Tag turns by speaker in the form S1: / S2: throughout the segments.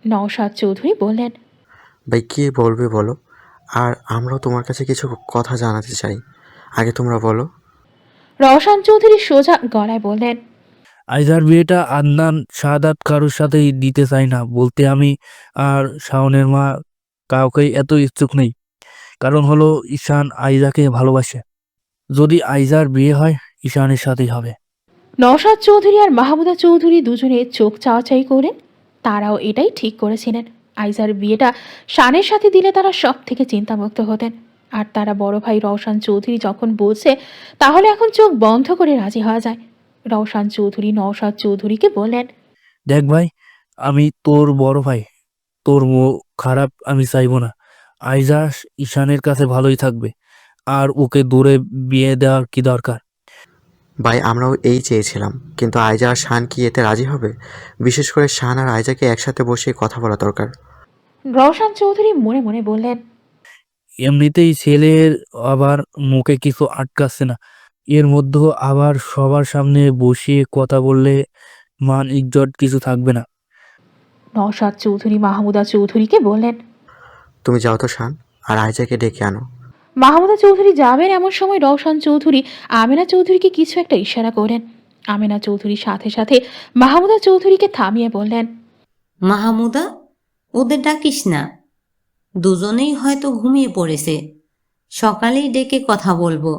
S1: নওশাদ চৌধুরী বললেন,
S2: ভাই কী বলবে বলো, আর আমরাও তোমার কাছে কিছু কথা জানাতে চাই, আগে তোমরা বলো।
S1: রওশন চৌধুরী সোজা গলায় বললেন,
S3: আইজার বিয়েটা আদনান শাহাদাত কারোর সাথেই দিতে চাই না বলতে আমি আর শাওনের মা কাউকেই এত ইচ্ছুক নেই। কারণ হলো ঈশান আইজাকে ভালোবাসে। যদি আইজার বিয়ে হয় ঈশানের সাথেই হবে।
S1: নওশাদ চৌধুরী আর মাহমুদা চৌধুরী দুজনে চোখ চাওয়াচাই করেন। তারাও এটাই ঠিক করেছিলেন, আইজার বিয়েটা শানের সাথে দিলে তারা সব থেকে চিন্তামুক্ত হতেন। আর তারা বড় ভাই রওশন চৌধুরী যখন বলছে, তাহলে এখন চোখ বন্ধ করে রাজি হওয়া যায়। রওশন চৌধুরী নওশাদ চৌধুরীকে বললেন,
S3: দেখ ভাই, আমি তোর বড় ভাই, তোর খারাপ আমি চাইবো না। আইজা ঈশানের কাছে ভালোই থাকবে, আর ওকে দূরে বিয়ে দেওয়ার কি দরকার?
S2: ভাই আমরাও এই চেয়েছিলাম, কিন্তু আয়জা আর শান কি এতে রাজি হবে? বিশেষ করে শান আর আয়জাকে একসাথে বসে কথা বলা দরকার।
S1: রওশন চৌধুরী মনে মনে বললেন,
S3: এমনিতেই ছেলের আবার মুখে কিছু আটকাচ্ছে না, এর মধ্যেও আবার সবার সামনে বসিয়ে কথা বললে মান ইজ্জত কিছু থাকবে না।
S1: নওশাদ চৌধুরী মাহমুদা চৌধুরীকে বললেন।
S2: তুমি যাও তো শান, আর আয়জাকে ডেকে আনো।
S1: মাহমুদা চৌধুরী যাবেন এমন সময় রওশন চৌধুরী আমেনা চৌধুরীকে কিছু একটা ইশারা করেন। আমেনা চৌধুরীর সাথে সাথে মাহমুদা চৌধুরীকে থামিয়ে বললেন,
S4: মাহমুদা, ওদের ডাকিস না, দুজনেই হয়তো ঘুমিয়ে পড়েছে, সকালেই ডেকে কথা বলবো,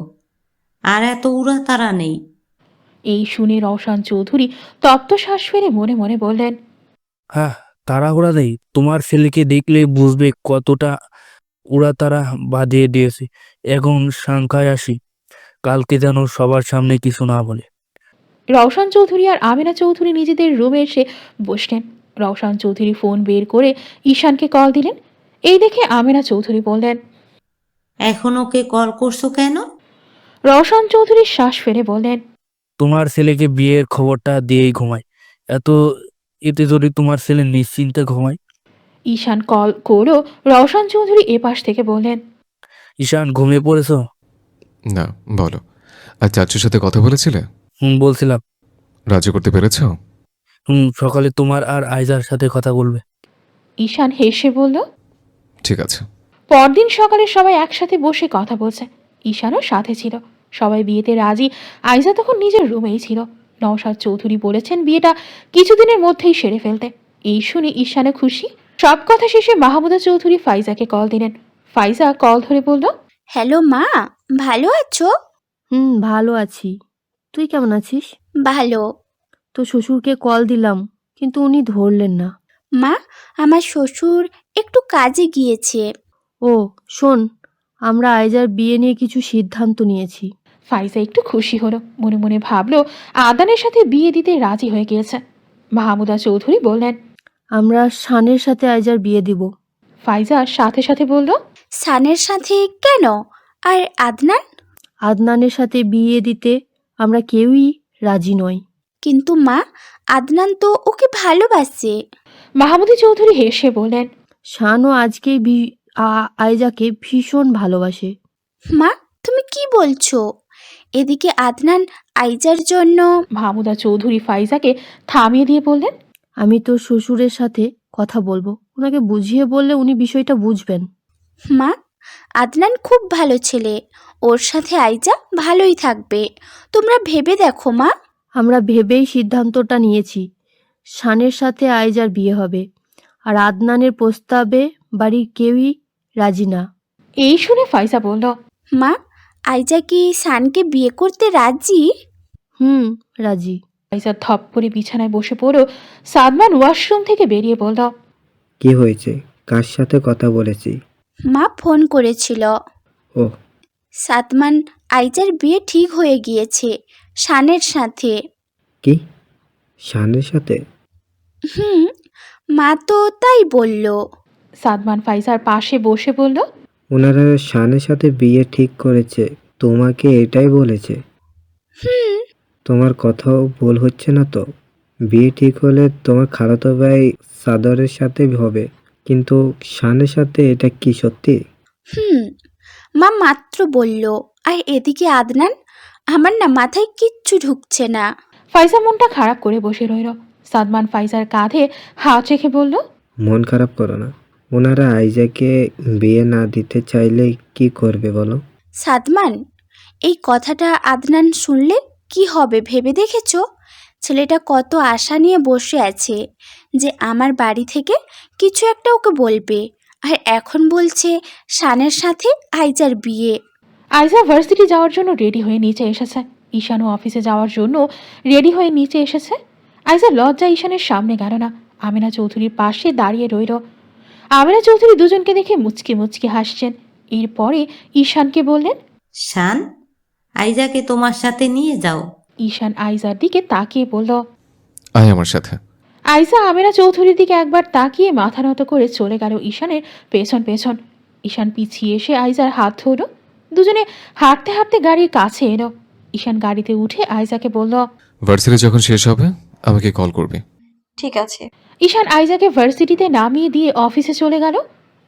S4: আর এত উড়া তারা নেই।
S1: এই শুনে রওশন চৌধুরী তপ্ত শ্বাস ফেলে মনে মনে বললেন,
S3: হ্যাঁ, তাড়াহুড়া নেই, তোমার ছেলেকে দেখলে বুঝবে কতটা ওরা তারা বাঁধিয়ে দিয়েছে। এখন সংখ্যায় আসি, কালকে যেন সবার সামনে কিছু না বলে।
S1: রওশন চৌধুরী আর আমেনা চৌধুরী নিজেদের রুমে এসে বসলেন। রওশন চৌধুরী ফোন বের করে ঈশানকে কল দিলেন। এই দেখে আমেনা চৌধুরী বললেন,
S4: এখন ওকে কল করছো কেন?
S1: রওশন চৌধুরী শ্বাস ফেলে বললেন,
S3: তোমার ছেলেকে বিয়ের খবরটা দিয়েই ঘুমায়, এত এতে যদি তোমার ছেলে নিশ্চিন্তে ঘুমায়।
S1: ঈশান কল করো। রওশন চৌধুরী এপাশ থেকে বললেন,
S3: ঈশান ঘুমিয়ে পড়েছো?
S5: না, বলো। আর চাচুর সাথে কথা বলেছিলে?
S3: বলছিলাম।
S5: রাজি করতে পেরেছো?
S3: সকালে তোমার আর আইজার সাথে কথা বলবে।
S1: ঈশান হেসে বলল।
S5: ঠিক আছে।
S1: পরদিন সকালে সবাই একসাথে বসে কথা বলছে। ঈশানও সাথে ছিল। সবাই বিয়েতে রাজি। আইজা তখন নিজের রুমেই ছিল। নওশাদ চৌধুরী বলেছেন বিয়েটা কিছুদিনের মধ্যেই সেরে ফেলতে। এই শুনে ঈশানও খুশি। সব কথা শেষে মাহমুদা চৌধুরী ফাইজাকে কল দিলেন। ফাইজা কল ধরে বলল,
S6: হ্যালো মা, ভালো আছো?
S7: ভালো আছি। তুই কেমন আছিস?
S6: ভালো।
S7: তো শ্বশুরকে কল দিলাম, কিন্তু উনি ধরলেন না।
S6: মা, আমার শ্বশুর একটু কাজে গিয়েছে।
S7: ও শোন, আমরা আইজার বিয়ে নিয়ে কিছু সিদ্ধান্ত নিয়েছি।
S1: ফাইজা একটু খুশি হলো। মনে মনে ভাবলো আদানের সাথে বিয়ে দিতে রাজি হয়ে গিয়েছে। মাহমুদা চৌধুরী বললেন,
S7: আমরা শানের সাথে আইজার বিয়ে দিব।
S1: ফাইজা সাথে সাথে বলল,
S6: সানের সাথে কেন? আর আদনান?
S7: আদনানের সাথে বিয়ে দিতে আমরা কেউই রাজি নই।
S6: কিন্তু মা, আদনান তো ওকে ভালোবাসে।
S1: মাহমুদা চৌধুরী হেসে বললেন,
S7: শানও আজকে আইজাকে ভীষণ ভালোবাসে।
S6: মা, তুমি কি বলছো? এদিকে আদনান আইজার জন্য।
S1: মাহমুদা চৌধুরী ফাইজাকে থামিয়ে দিয়ে বললেন,
S7: আমি তোর শ্বশুরের সাথে কথা বলবো, ওনাকে বুঝিয়ে বললে উনি বিষয়টা বুঝবেন।
S6: মা, আদনান খুব ভালো ছেলে, ওর সাথে আইজা ভালোই থাকবে। তোমরা ভেবে দেখো মা।
S7: আমরা ভেবেই সিদ্ধান্তটা নিয়েছি, শানের সাথে আইজার বিয়ে হবে। আর আদনানের প্রস্তাবে বাড়ির কেউই রাজি না।
S1: এই শুনে ফাইজা বলল,
S6: মা, আইজা কি সানকে বিয়ে করতে রাজি?
S7: রাজি।
S1: ফাইজা ধপ করে বিছানায় বসে পড়ো। সাদমান ওয়াশরুম থেকে বেরিয়ে বলল,
S8: কি হয়েছে? কার সাথে কথা বলেছি?
S6: মা ফোন করেছিল।
S8: ও,
S6: সাদমান, আইজার বিয়ে ঠিক হয়ে গিয়েছে শানের সাথে।
S8: কি? শানের সাথে?
S6: মা তো তাই বলল।
S1: সাদমান ফাইজার পাশে বসে বলল,
S8: ওনারা শানের সাথে বিয়ে ঠিক করেছে, তোমাকে এটাই বলেছে? তোমার কথাও ভুল হচ্ছে না তো? বিয়ে ঠিক হলে তোমার খালাতো ভাই সাদরের সাথে হবে, কিন্তু শানের সাথে এটা কি সত্যি?
S6: মা মাত্র বলল। আর এদিকে আদনান, আমার না মাথায় কিচ্ছু ঢুকছে না।
S1: ফাইজা মনটা খারাপ করে বসে রইল। সাদমান ফাইজার কাঁধে হাত রেখে বলল,
S8: মন খারাপ করো না। ওনারা আইজাকে বিয়ে না দিতে চাইলে কি করবে বলো?
S6: সাদমান, এই কথাটা আদনান শুনলে কি হবে ভেবে দেখেছো? ছেলেটা কত আশা নিয়ে বসে আছে যে আমার বাড়ি থেকে কিছু একটা ওকে বলবে, আর এখন বলছে শানের সাথে আইজার বিয়ে।
S1: আইজা ভার্সিটি যাওয়ার জন্য রেডি হয়ে নিচে এসেছে। ঈশানও অফিসে যাওয়ার জন্য রেডি হয়ে নিচে এসেছে। আইজা লজ্জা ঈশানের সামনে গেল না, আমিনা চৌধুরীর পাশে দাঁড়িয়ে রইল। আমিনা চৌধুরী দুজনকে দেখে মুচকি মুচকি হাসছেন। এরপরে ঈশানকে বললেন,
S4: শান, আইজাকে তোমার সাথে নিয়ে যাও।
S1: ঈশান আইজার দিকে তাকিয়ে বলল।
S5: আয় আমার সাথে।
S1: আইজা আমিনা চৌধুরীর দিকে একবার তাকিয়ে মাথা নত করে চলে গেল ঈশানের পেছন পেছন। ঈশান পিছিয়ে এসে আইজার হাত ধরল। দুজনে হাঁটতে হাঁটতে গাড়ির কাছে এলো। ঈশান গাড়িতে উঠে আইজাকে বলল,
S5: ভার্সিটি যখন শেষ হবে আমাকে কল করবি।
S9: ঠিক আছে।
S1: ঈশান আইজাকে ভার্সিটিতে নামিয়ে দিয়ে অফিসে চলে গেল।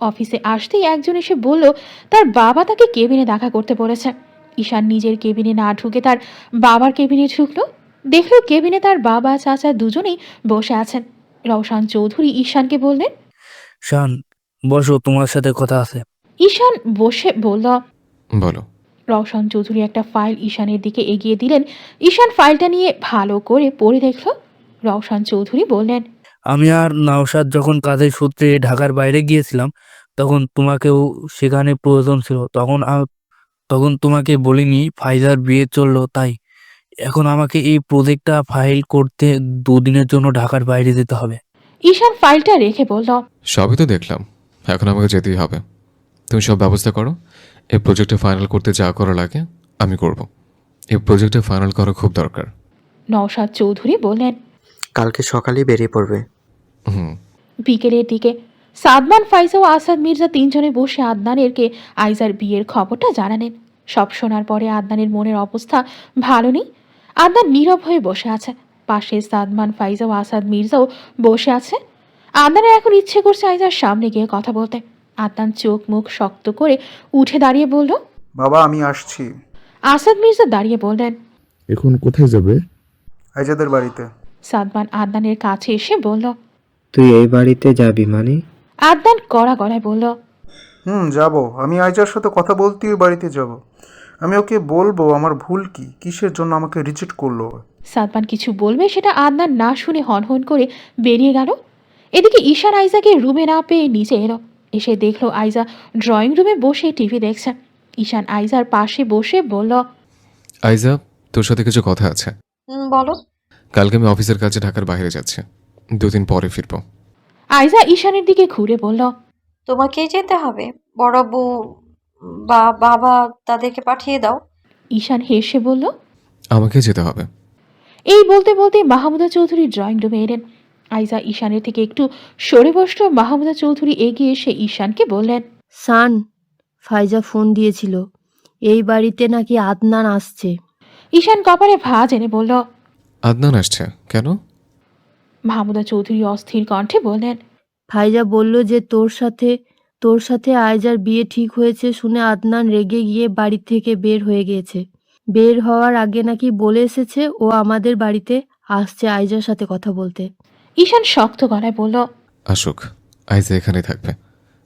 S1: অফিসে আসতেই একজন এসে বলল তার বাবা তাকে কেবিনে দেখা করতে বলেছে। ঈশান নিজের কেবিনে না ঢুকে তার বাবার কেবিনে ঢুকলো। দেখলো কেবিনে তার বাবা চাচা দুজনেই বসে আছেন। রওশন চৌধুরী ঈশানকে বললেন,
S3: শান, বসো, তোমার সাথে কথা আছে।
S1: ঈশান বসে বলল।
S5: বলো।
S1: রওশন চৌধুরী একটা ফাইল ঈশানের দিকে এগিয়ে দিলেন। ঈশান ফাইলটা নিয়ে ভালো করে পড়ে দেখল। রওশন চৌধুরী বললেন,
S3: আমি আর নওশাদ যখন কাজের সূত্রে ঢাকার বাইরে গিয়েছিলাম তখন তোমাকেও সেখানে প্রয়োজন ছিল। তখন তোমাকে বলিনি ফাইজার বিয়ে চললো, তাই এখন আমাকে এই প্রজেক্টটা ফাইল করতে 2 দিনের জন্য ঢাকার বাইরে যেতে হবে।
S1: ঈশান ফাইলটা রেখে বলল,
S5: সবই তো দেখলাম, এখন আমাকে যেতেই হবে। তুমি সব ব্যবস্থা করো। এই প্রজেক্টে ফাইনাল করতে যা করা লাগে আমি করব। এই প্রজেক্টে ফাইনাল করা খুব দরকার।
S1: নওশাদ চৌধুরী বললেন।
S2: কালকে সকালেই বেরিয়ে পড়বে।
S5: হুম।
S1: বিকেলের দিকে সাদমান, ফাইজা ও আসাদ মির্জা তিনজনে বসে আদনানেরকে আইজার বিয়ের খবরটা জানালেন। সব শোনার পরে আদনানের মনের অবস্থা ভালো নেই। আদনান নীরব হয়ে বসে আছে। পাশে সাদমান, ফাইজা ও আসাদ মির্জাও বসে আছে। আদনানের এখন ইচ্ছে করছে আইজার সামনে গিয়ে কথা বলতে। আদনান চোখ মুখ শক্ত করে উঠে দাঁড়িয়ে বলল,
S10: বাবা আমি আসছি।
S1: আসাদ মির্জা দাঁড়িয়ে বললেন,
S11: এখন কোথায় যাবে?
S10: আইজাদের বাড়িতে।
S1: সাদমান আদনানের কাছে এসে বলল।
S8: তুই এই বাড়িতে যাবি মানে?
S1: আদনান কড়া গলায় বলল,
S10: যাব। আমি আইজার সাথে কথা বলতে ওই বাড়িতে যাব। আমি ওকে বলবো আমার ভুল কি, কিসের জন্য আমাকে রিজেক্ট করলো।
S1: সাদমান কিছু বলবে সেটা আদনান না শুনে হনহন করে বেরিয়ে গেল। এদিকে ঈশান আইজাকে রুমে না পেয়ে নিচে এলো। এসে দেখলো আইজা ড্রয়িং রুমে বসে টিভি দেখছে। ঈশান আইজার পাশে বসে বলল,
S5: আইজা, তোর সাথে কিছু কথা আছে।
S9: বলো।
S5: কালকে আমি অফিসের কাছে ঢাকার বাইরে যাচ্ছি, 2 দিন পরে ফিরবো।
S1: আইজা ঈশানের দিকে ঘুরে বলল,
S9: তোমাকেই যেতে হবে? বড় বউ বা বাবা তাদেরকে পাঠিয়ে দাও।
S1: ঈশান হেসে বলল,
S5: আমাকে যেতে হবে।
S1: এই বলতে বলতে মাহমুদা চৌধুরী ড্রয়িং রুমে এলেন। আইজা ঈশানের থেকে একটু সরে বসল। মাহমুদা চৌধুরী এগিয়ে এসে ঈশানকে বললেন,
S7: সান, ফাইজা ফোন দিয়েছিল, এই বাড়িতে নাকি আদনান আসছে।
S1: ঈশান কপালে ভাঁজ এনে বলল।
S5: আদনান আসছে কেন?
S1: মাহমুদা চৌধুরী অস্থির কণ্ঠে বললেন,
S7: ফাইজা বলল যে তোর সাথে আইজার বিয়ে ঠিক হয়েছে শুনে আদনান রেগে গিয়ে বাড়ি থেকে বের হয়ে গিয়েছে। বের হওয়ার আগে নাকি বলে এসেছে ও আমাদের বাড়িতে আসছে আইজার সাথে কথা বলতে।
S1: ঈশান শক্ত গলায় বলল,
S5: আসুক, আইজা এখানে থাকবে,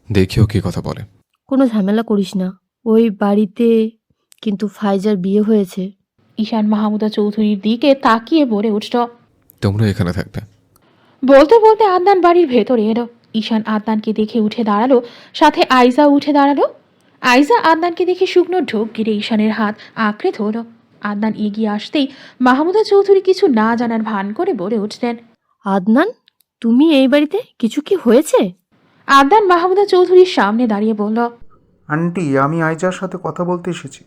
S5: দেখিও কি কথা বলে।
S7: কোনো ঝামেলা করিস না, ওই বাড়িতে কিন্তু ফাইজার বিয়ে হয়েছে।
S1: ঈশান মাহমুদা চৌধুরীর দিকে তাকিয়ে বলে উঠল।
S5: তোমরা এখানে থাকবে।
S1: বলতে বলতে আদনান বাড়ির ভেতরে এলো। ঈশান আদনানকে দেখে উঠে দাঁড়ালো, সাথে আইজা উঠে দাঁড়ালো। আইজা আদনানকে দেখে শুকনো ঢোক গিরে ঈশানের হাত আঁকড়ে ধরল। আদনান এগিয়ে আসতেই মাহমুদা চৌধুরী কিছু না জানার ভান করে বলে উঠলেন,
S7: আদনান, তুমি এই বাড়িতে? কিছু কি হয়েছে?
S1: আদনান মাহমুদা চৌধুরীর সামনে দাঁড়িয়ে বলল,
S10: আন্টি আমি আইজার সাথে কথা বলতে এসেছি।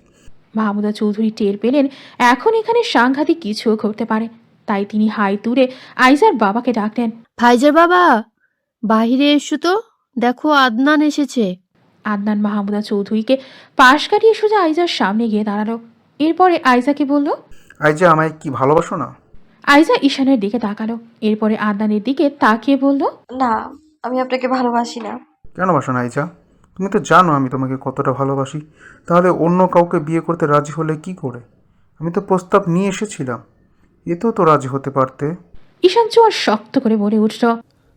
S1: মাহমুদা চৌধুরী টের পেলেন এখন এখানে সাংঘাতিক কিছুও ঘটতে পারে। তাই তিনি হাই তুলে আইজার বাবাকে ডাকলেন।
S7: ফাইজার বাবা, বাহিরে এসো তো, দেখো আদনান এসেছে।
S1: আদনান মাহমুদা চৌধুরীকে পাশ কাটিয়ে সোজা আইজার সামনে গিয়ে দাঁড়ালো। এরপরে আইজাকে বলল,
S10: আইজা আমায় কি ভালোবাসো না?
S1: আইজা ঈশানের দিকে তাকালো। এরপরে আদনানের দিকে তাকিয়ে বলল,
S9: না, আমি আপনাকে ভালোবাসি না।
S10: কেন বাসো না আইজা? তুমি তো জানো আমি তোমাকে কতটা ভালোবাসি। তাহলে অন্য কাউকে বিয়ে করতে রাজি হলে কি করে? আমি তো প্রস্তাব নিয়ে এসেছিলাম, এতেও তো রাজি হতে পারতে।
S1: ঈশান চোয়ার শক্ত করে বলে উঠল,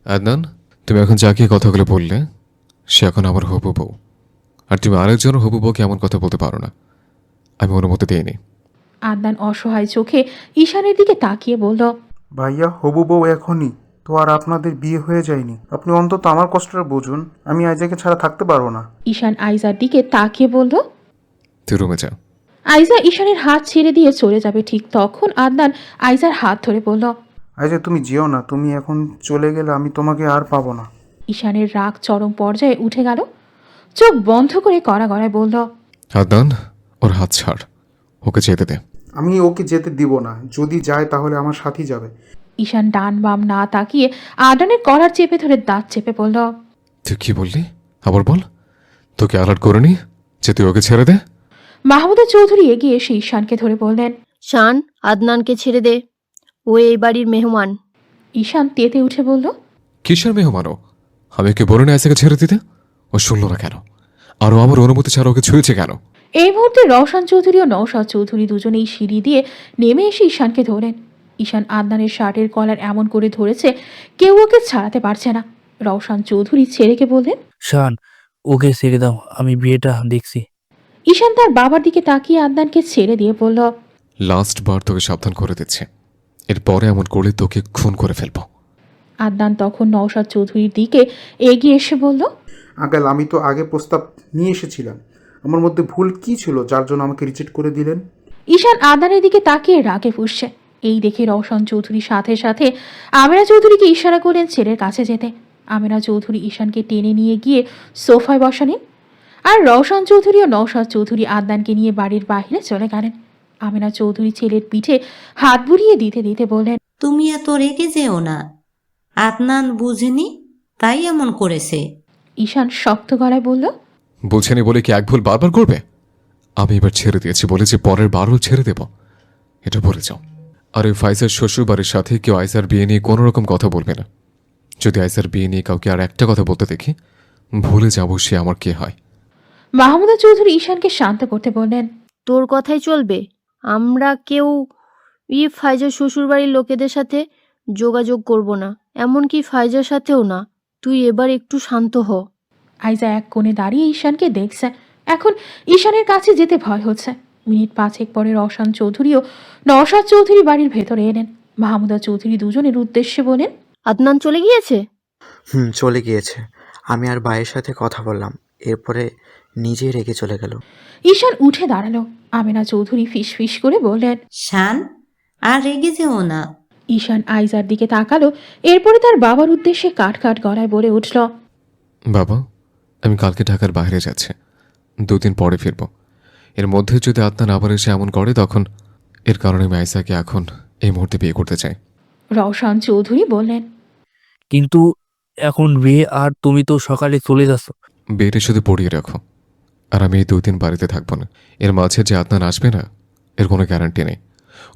S5: আদনান, তুমি এখন যাকে কথাগুলো বললে সে এখন আমার হবু বউ, আর তুমি আরেকজনের হবু বউকে এমন কথা বলতে পারো না। আমি অনুমতি দিইনি।
S1: আদনান অসহায় চোখে ঈশানের দিকে তাকিয়ে বলল,
S10: ভাইয়া, হবু বউ এখনই তো আর আপনাদের বিয়ে হয়ে যায়নি। আপনি অন্তত আমার কষ্টটা বুঝুন। আমি আইজাকে ছাড়া থাকতে পারবো না।
S1: ঈশান আইজার দিকে তাকিয়ে বলল।
S5: তুই রুমে যা।
S1: আইজা ঈশানের হাত ছেড়ে দিয়ে চলে যাবে, ঠিক তখন আদনান আইজার হাত ধরে বলল।
S10: আইজা, তুমি যেও না। তুমি এখন চলে গেলে আমি তোমাকে আর পাবো না।
S1: ঈশানের রাগ চরম পর্যায়ে উঠে গেল। চোখ বন্ধ করে কড়া গলায় বলল,
S5: আদনান, ওর হাত ছাড়, ওকে যেতে দে।
S10: আমি ওকে যেতে দিব না। যদি যায় তাহলে আমার সাথেই যাবে।
S1: ঈশান ডান বাম না তাকিয়ে আদনানের কলার চেপে ধরে দাঁত চেপে বলল।
S5: তুই কি বললি? আবার বল। তোকে অ্যালার্ট করিনি যে তুই ওকে ছেড়ে দে?
S1: মাহমুদা চৌধুরী এগিয়ে এসে ঈশানকে ধরে বললেন।
S7: শান, আদনানকে ছেড়ে দে, ও এই বাড়ির মেহমান।
S1: ঈশান তেতে উঠে বলল।
S5: কিসের মেহমানও? আমি ওকে বলে না আইসাকে ছেড়ে দিতে, ও শুনল না কেন? আরও আমার অনুমতি ছাড়া ওকে ছুঁয়েছে কেন?
S1: এই মুহূর্তে রওশন চৌধুরী ও নওশাদ চৌধুরী দুজনেই সিঁড়ি দিয়ে নেমে এসে ঈশানকে ধরেন। ঈশান আদনানের শার্টের কলার এমন করে ধরেছে কেউ ওকে ছাড়াতে পারছে না। রওশন চৌধুরী ছেলেকে বললেন।
S3: শান, ওকে ছেড়ে দাও, আমি বিয়েটা দেখছি।
S1: ঈশান তার বাবার দিকে তাকিয়ে আদনানকে ছেড়ে দিয়ে বলল।
S5: লাস্ট বার তোকে সাবধান করে দিচ্ছে, এরপরে এমন করলে তোকে খুন করে ফেলবো।
S1: আদনান তখন নওশাদ চৌধুরীর দিকে এগিয়ে এসে বলল।
S10: আঙ্কেল, আমি তো আগে প্রস্তাব নিয়ে এসেছিলাম। আমার মধ্যে ভুল কি ছিল যার জন্য আমাকে রিজেক্ট করে দিলেন?
S1: ঈশান আদনানের দিকে তাকিয়ে রাগে ফুঁসছে। এই দেখে রওশন চৌধুরীর সাথে সাথে আমেনা চৌধুরীকে ইশারা করলেন ছেলের কাছে যেতে। আমেনা চৌধুরী ঈশানকে টেনে নিয়ে গিয়ে সোফায় বসালেন, আর রওশন চৌধুরী ও নওশাদ চৌধুরী আদনানকে নিয়ে বাড়ির বাইরে চলে গেলেন। আমেনা চৌধুরী ছেলের পিঠে হাত বুলিয়ে দিতে দিতে বললেন।
S4: তুমি এত রেগে যেও না, আদনান বুঝেনি তাই এমন করেছে।
S1: ঈশান শক্ত গলায় বলল।
S5: বুঝেনি বলে কি এক ভুল বারবার করবে? আমি এবার ছেড়ে দিয়েছি বলে যে পরের বারও ছেড়ে দেব, এটা বলে যাও। আর ওই ফাইজার শ্বশুর বাড়ির সাথে কেউ আইসার বিয়ে নিয়ে কোনো রকম কথা বলবে না। যদি আইসার বিয়ে নিয়ে কাউকে আর একটা কথা বলতে দেখি, ভুলে যাবো সে আমার কে হয়।
S1: মাহমুদা চৌধুরী ঈশানকে শান্ত করতে বললেন।
S7: তোর কথাই চলবে। আমরা কেউ ফাইজার শ্বশুরবাড়ির লোকেদের সাথে যোগাযোগ করব না, এমনকি ফাইজার সাথেও না। তুই এবার একটু শান্ত হ।
S1: আইজা এক কোণে দাঁড়িয়ে ঈশানকে দেখছে। এখন ঈশানের কাছে যেতে ভয় হচ্ছে। মিনিট 5 পরে রওশন চৌধুরী ও নওশাদ চৌধুরী বাড়ির ভেতরে এলেন। মাহমুদা চৌধুরী দুজনের উদ্দেশ্যে বলেন।
S7: আদনান চলে গিয়েছে?
S2: চলে গিয়েছে। আমি আর ভাইয়ের সাথে কথা বললাম, এরপরে নিজেই রেগে চলে গেল।
S1: ঈশান উঠে দাঁড়ালো। আমেনা চৌধুরী ফিস ফিস করে বললেন।
S4: শান, আর রেগে যেও না।
S1: ঈশান আইজার দিকে তাকালো, এরপরে তার বাবার উদ্দেশ্যে কাট কাট গলায় বলে উঠল।
S5: বাবা, আমি কালকে ঢাকার বাইরে যাচ্ছি, 2 দিন পরে ফিরব। এর মধ্যে যদি আদনান আবার এসে এমন করে, তখন এর কারণে আমি আইসাকে এখন এই মুহূর্তে বিয়ে করতে চাই।
S1: রওশন চৌধুরী বললেন।
S3: কিন্তু এখন বিয়ে, আর তুমি তো সকালে চলে যাচ্ছ।
S5: বিয়েটা শুধু পড়িয়ে রাখো, আর আমি এই 2 দিন বাড়িতে থাকবো না। এর মাঝে যে আদনান আসবে না, এর কোনো গ্যারান্টি নেই।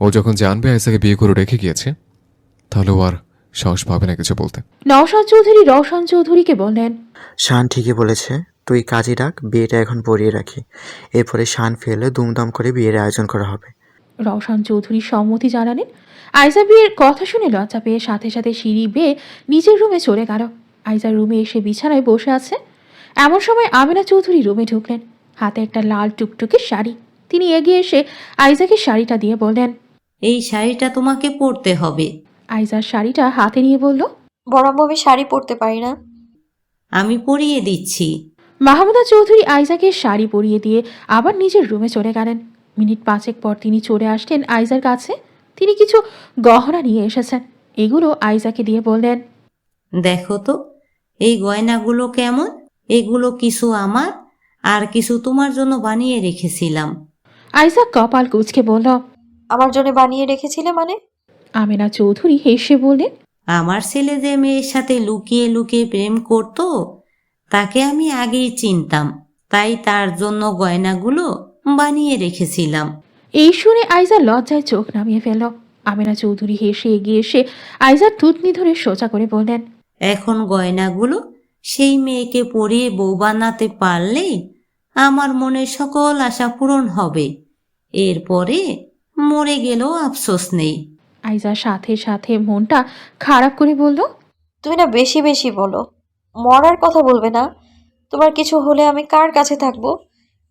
S5: ও যখন জানবে আইসাকে বিয়ে করে রেখে গিয়েছে, তাহলে ও আর সাহস পাবে না কিছু বলতে।
S1: নওশাদ চৌধুরী রওশন চৌধুরীকে বললেন।
S2: শান ঠিকই বলেছে, তুই কাজই রাখ, বিয়েটা এখন পড়িয়ে রাখি। এরপরে শান ফেলে দুমদাম করে বিয়ের আয়োজন করা হবে।
S1: রওশন চৌধুরী সম্মতি জানালেন। আইজা বিয়ের কথা শুনে লজ্জা পেয়ে সাথে সাথে সিঁড়ি বেয়ে নিজের রুমে চলে গেল। আইজার রুমে এসে বিছানায় বসে আছে। এমন সময় আমেনা চৌধুরী রুমে ঢুকলেন, হাতে একটা লাল টুকটুকে শাড়ি। তিনি এগিয়ে এসে আইজাকে শাড়িটা দিয়ে বললেন।
S4: এই শাড়িটা তোমাকে পরতে হবে।
S1: আইজার শাড়িটা হাতে নিয়ে বলল।
S9: বড় আম্মু, আমি শাড়ি পরতে পারি না।
S4: আমি পরিয়ে দিচ্ছি।
S1: মাহমুদা চৌধুরী আইজাকে শাড়ি পরিয়ে দিয়ে আবার নিজের রুমে চলে গেলেন। মিনিট 5 পর তিনি চলে আসলেন আইজার কাছে। তিনি কিছু গহনা নিয়ে এসেছেন। এগুলো আইজাকে দিয়ে বললেন।
S4: দেখো তো এই গয়নাগুলো কেমন। এগুলো কিছু আমার, আর কিছু তোমার জন্য বানিয়ে রেখেছিলাম।
S1: আইজা কপাল কুঁচকে বলল।
S9: আমার জন্য বানিয়ে রেখেছিলে মানে?
S1: আমেনা চৌধুরী হেসে বললেন।
S4: আমার ছেলে যে মেয়ের সাথে লুকিয়ে লুকিয়ে প্রেম করত, তাকে আমি আগেই চিনতাম, তাই তার জন্য গয়নাগুলো বানিয়ে রেখেছিলাম।
S1: এই শুনে আইজা লজ্জায় চোখ নামিয়ে ফেলল। আমেনা চৌধুরী হেসে এগিয়ে এসে আইজার থুতনি ধরে সোজা করে বললেন।
S4: এখন গয়নাগুলো সেই মেয়েকে পরিয়ে বউ বানাতে পারলেই আমার মনের সকল আশা পূরণ হবে। এরপরে মরে গেলেও আফসোস নেই।
S1: আইজার সাথে সাথে মনটা খারাপ করে বলল।
S9: তুমি না বেশি বেশি বলো। মরার কথা বলবে না। তোমার কিছু হলে আমি কার কাছে থাকবো?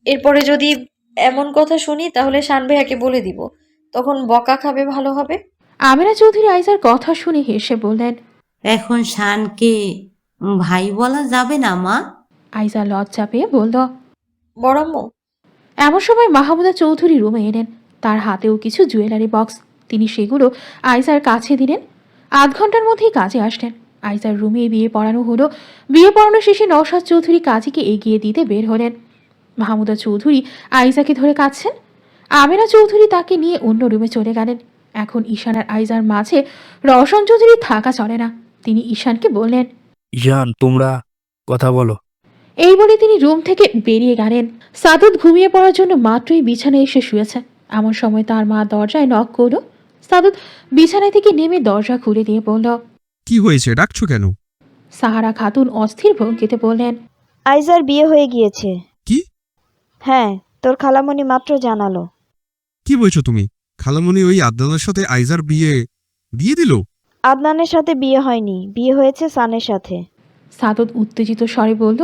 S9: এরপরে যদি এমন কথা শুনি তাহলে শান ভাইয়াকে বলে দিব, তখন বকা খাবে ভালো হবে।
S1: আমেনা চৌধুরী আইজার কথা শুনে হেসে বললেন।
S4: এখন শানকে ভাই বলা যাবে না মা।
S1: আইজা লজ্জা পেয়ে বলল।
S9: বড় আম্মু,
S1: এমন সময় মাহমুদা চৌধুরী রুমে এলেন। তার হাতেও কিছু জুয়েলারি বক্স। তিনি সেগুলো আইজার কাছে দিলেন। আধ ঘন্টার মধ্যেই কাজে আসলেন। আইজার রুমে বিয়ে পড়ানো হলো। বিয়ে পড়ানো শেষে নওশাদ চৌধুরী কাজীকে এগিয়ে দিতে বের হলেন। মাহমুদা চৌধুরী আইজাকে ধরে কাঁদছেন। আমেনা চৌধুরী তাকে নিয়ে অন্য রুমে চলে গেলেন। এখন ঈশান আর আইজার মাঝে রওশন চৌধুরী থাকা চলে না। তিনি ঈশানকে বললেন।
S3: ঈশান, তোমরা কথা বলো।
S1: এই বলে তিনি রুম থেকে বেরিয়ে গেলেন। সাদত ঘুমিয়ে পড়ার জন্য মাত্রই বিছানায় এসে শুয়েছে। এমন সময় তার মা দরজায় নক করলো। সাদত বিছানায় থেকে নেমে দরজা খুলে দিয়ে বলল।
S12: কি হয়েছে, ডাকছো কেন?
S1: সাহারা খাতুন অস্থির ভঙ্গিতে বললেন।
S13: আইজার বিয়ে হয়ে গিয়েছে।
S12: কি?
S13: হ্যাঁ, তোর খালামণি মাত্র জানালো।
S12: কি বলছো তুমি? খালামণি ওই আদনানের সাথে আইজার বিয়ে দিয়ে দিল?
S13: আদনানের সাথে বিয়ে হয়নি, বিয়ে হয়েছে সানের সাথে।
S1: সাদত উত্তেজিত স্বরে বলল।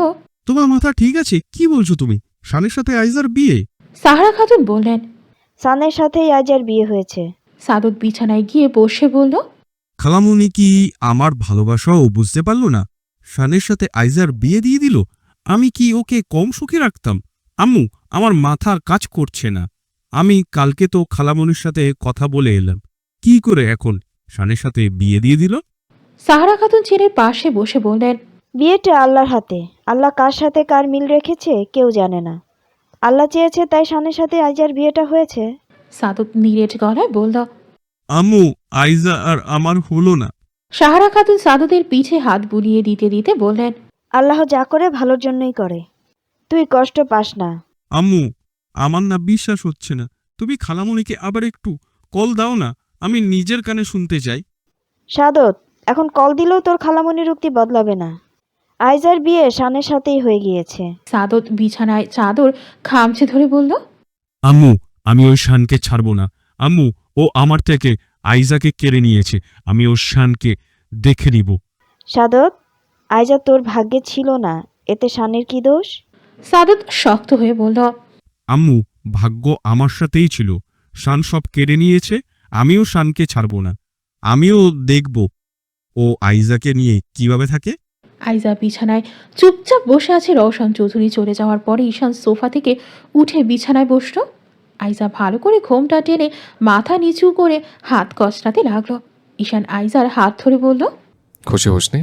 S12: তোমার মাথা ঠিক আছে? কি বলছো তুমি? শানের সাথে আইজার বিয়ে?
S1: সাহারা খাতুন বললেন।
S13: সানের সাথেই আইজার বিয়ে হয়েছে।
S1: সাদত বিছানায় গিয়ে বসে বলল।
S12: খালামণি কি আমার ভালোবাসাও বুঝতে পারলো না? শানের সাথে আইজার বিয়ে দিয়ে দিল? আমি কি ওকে কম সুখে রাখতাম? আম্মু, আমার মাথার কাজ করছে না। আমি কালকে তো খালামণির সাথে কথা বলে এলাম। কি করে এখন শানের সাথে বিয়ে দিয়ে দিল?
S1: সাহারা খাতুন ছেলের পাশে বসে বললেন।
S13: বিয়েটা আল্লাহর হাতে। আল্লাহ কার সাথে কার মিল রেখেছে কেউ জানে না। আল্লাহ চেয়েছে তাই সানের সাথে আইজার বিয়েটা হয়েছে।
S1: সাদত নিরেট গলায় বলল।
S12: আম্মু, আইজা আর আমার হলো না।
S1: সাহারা খাতুন সাদতের পিঠে হাত বুলিয়ে দিতে দিতে বললেন।
S13: আল্লাহ যা করে ভালোর জন্যই করে, তুই কষ্ট পাস না।
S12: আম্মু, আমার না বিশ্বাস হচ্ছে না। তুমি খালামণিকে আবার একটু কল দাও না, আমি নিজের কানে শুনতে চাই।
S13: সাদত, এখন কল দিলেও তোর খালামণির উক্তি বদলাবে না। আইজার বিয়ে শানের সাথেই হয়ে গিয়েছে।
S1: সাদত বিছানায় চাদর খামচে ধরে বলল।
S12: আম্মু, আমি ওই শানকে ছাড়ব না। আম্মু, ও আমার থেকে আইজাকে কেড়ে নিয়েছে। আমি ওর শানকে দেখে নিব।
S13: সাদত, আইজা তোর ভাগ্যে ছিল না, এতে শানের কি দোষ?
S1: সাদত শক্ত হয়ে বলল।
S12: আম্মু, ভাগ্য আমার সাথেই ছিল। শান সব কেড়ে নিয়েছে। আমিও শানকে ছাড়ব না। আমিও দেখব ও আইজাকে নিয়ে কিভাবে থাকে।
S1: আইজা বিছানায় চুপচাপ বসে আছে। রওশন চৌধুরী চলে যাওয়ার পরে ঈশান সোফা থেকে উঠে বিছানায় বসল। আইজা ভালো করে ঘোমটা টেনে মাথা নিচু করে হাত কচলাতে লাগলো। ঈশান আইজার হাত ধরে বলল।
S5: খুশি হোসনি?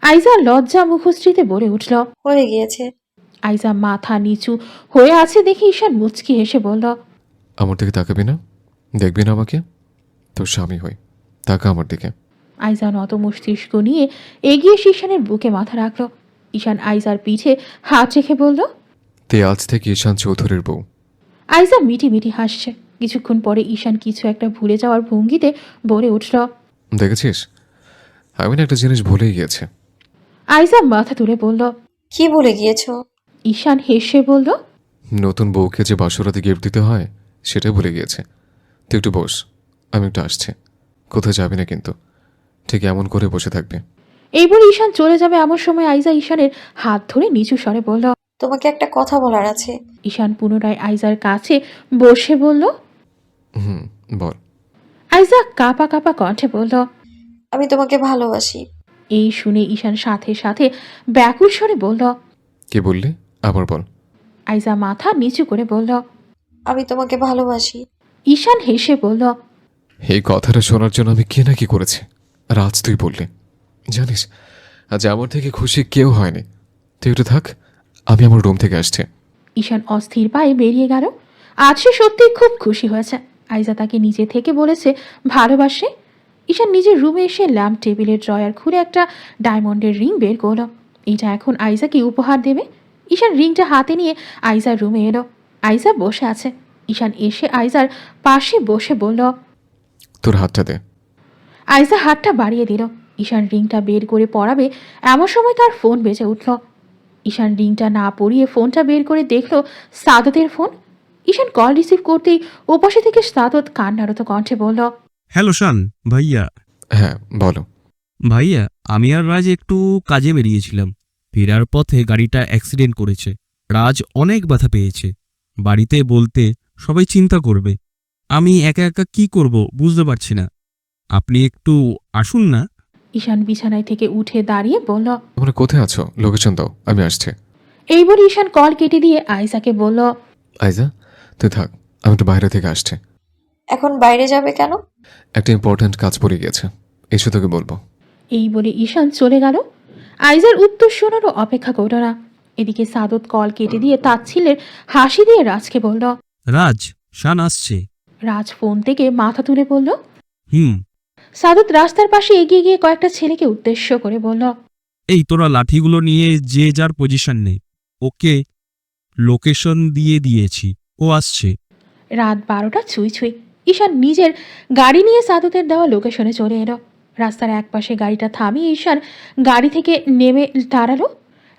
S1: আইজা লজ্জা মুখশ্রীতে বলে উঠল।
S9: হয়ে গিয়েছে।
S1: আইজা মাথা নিচু হয়ে আছে দেখে ঈশান মুচকি হেসে বলল।
S5: আমার দিকে তাকাবি না? দেখবি না আমাকে? তোর স্বামী হই, তাকা আমার দিকে।
S1: আইজা নত মস্তিষ্ক নিয়ে এগিয়ে এসে ঈশানের বুকে মাথা রাখল। ঈশান আইজার পিঠে হাত রেখে বলল।
S5: তুই আজ থেকে ঈশান চৌধুরীর বউ।
S1: আইজা মিটি মিটি হাসছে। কিছুক্ষণ পরে ঈশান কিছু একটা ভুলে যাওয়ার ভঙ্গিতে বলে উঠল।
S5: দেখেছিস, আমি না একটা জিনিস ভুলেই গিয়েছে।
S1: আইজা মাথা তুলে বলল।
S9: কি ভুলে গিয়েছো?
S1: ঈশান হেসে বলল।
S5: নতুন বউকে যে বাসরাতে গিফট দিতে হয় সেটাই ভুলে গিয়েছে। তুই একটু বস, আমি একটু আসছি। কোথাও যাবি না কিন্তু, ঠিক এমন করে বসে থাকবে।
S1: এই বলে ঈশান চলে যাবে এমন সময় আইজা ঈশানের হাত ধরে নিচু স্বরে বলল।
S9: তোমাকে একটা কথা বলার আছে।
S1: ঈশান পুনরায় আইজার কাছে বসে বলল।
S5: বল।
S1: আইজা কাঁপা কাঁপা কণ্ঠে বলল।
S9: আমি তোমাকে ভালোবাসি।
S1: এই শুনে ঈশান সাথে সাথে ব্যাকুল স্বরে বলল।
S5: কি বললি? আবার বল।
S1: আইজা মাথা নিচু করে বলল।
S9: আমি তোমাকে ভালোবাসি।
S1: ঈশান হেসে বলল।
S5: এই কথাটা শোনার জন্য আমি কে না কি করেছি, আর আজ তুই বললি। জানিস, আজ আমার থেকে খুশি কেউ হয়নি। তুই একটু থাক, আমি আমার রুম থেকে আসছি।
S1: ঈশান অস্থির পায়ে বেরিয়ে গেল। আজ সে সত্যিই খুব খুশি হয়েছে। আইজা তাকে নিজে থেকে বলেছে ভালোবাসে। ঈশান নিজের রুমে এসে ল্যাম্প টেবিলের ড্রয়ার খুলে একটা ডায়মন্ডের রিং বের করল। এটা এখন আইজাকে উপহার দেবে। ঈশান রিংটা হাতে নিয়ে আইজার রুমে এলো। আইজা বসে আছে। ঈশান এসে আইজার পাশে বসে বলল।
S5: তোর হাতটা দে।
S1: আইজা হাতটা বাড়িয়ে দিল। ঈশান রিংটা বের করে পরাবে এমন সময় তার ফোন বেজে উঠল। ঈশান রিংটা না পরিয়ে ফোনটা বের করে দেখল সাদতের ফোন। ঈশান কল রিসিভ করতেই ওপাশে থেকে সাদত কান্নারত কণ্ঠে বলল।
S12: হ্যালো শান ভাইয়া।
S5: হ্যাঁ বলো।
S12: ভাইয়া, আমি আর রাজ একটু কাজে বেরিয়েছিলাম। ফেরার পথে গাড়িটা অ্যাক্সিডেন্ট করেছে। রাজ অনেক ব্যথা পেয়েছে। বাড়িতে বলতে সবাই চিন্তা করবে। আমি একা একা কি করব বুঝতে পারছি না। আপনি একটু আসুন না।
S1: ঈশান বিছানায় থেকে উঠে দাঁড়িয়ে বলল।
S5: তোমরা কোথায় আছো? লোকেশন দাও, আমি আসছি।
S1: এই বলে ঈশান কল কেটে দিয়ে আইজাকে বলল।
S5: আইজা, তুই থাক, আমি একটু বাইরে থেকে আসছি।
S9: এখন বাইরে যাবে কেন?
S5: একটা ইম্পর্ট্যান্ট কাজ পড়ে গিয়েছে, এসে তোকে বলবো।
S1: এই বলে ঈশান চলে গেল। আইজার উত্তর শোনারও অপেক্ষা করল না। এদিকে সাদত কল কেটে দিয়ে তাচ্ছিলের হাসি দিয়ে রাজকে বলল।
S12: রাজ, শান আসছে।
S1: রাজ ফোন থেকে মাথা তুলে বলল।
S12: হুম।
S1: সাদত রাস্তার পাশে এগিয়ে গিয়ে কয়েকটা ছেলেকে উদ্দেশ্য করে বলল।
S12: এই তোরা লাঠিগুলো নিয়ে যে যার পজিশন নেই। ওকে লোকেশন দিয়ে দিয়েছি, ও আসছে।
S1: রাত 12টা ছুঁই ছুঁই। ঈশান নিজের গাড়ি নিয়ে সাদতের দেওয়া লোকেশনে চলে এলো। রাস্তার একপাশে গাড়িটা থামিয়ে ঈশান গাড়ি থেকে নেমে দাঁড়ালো।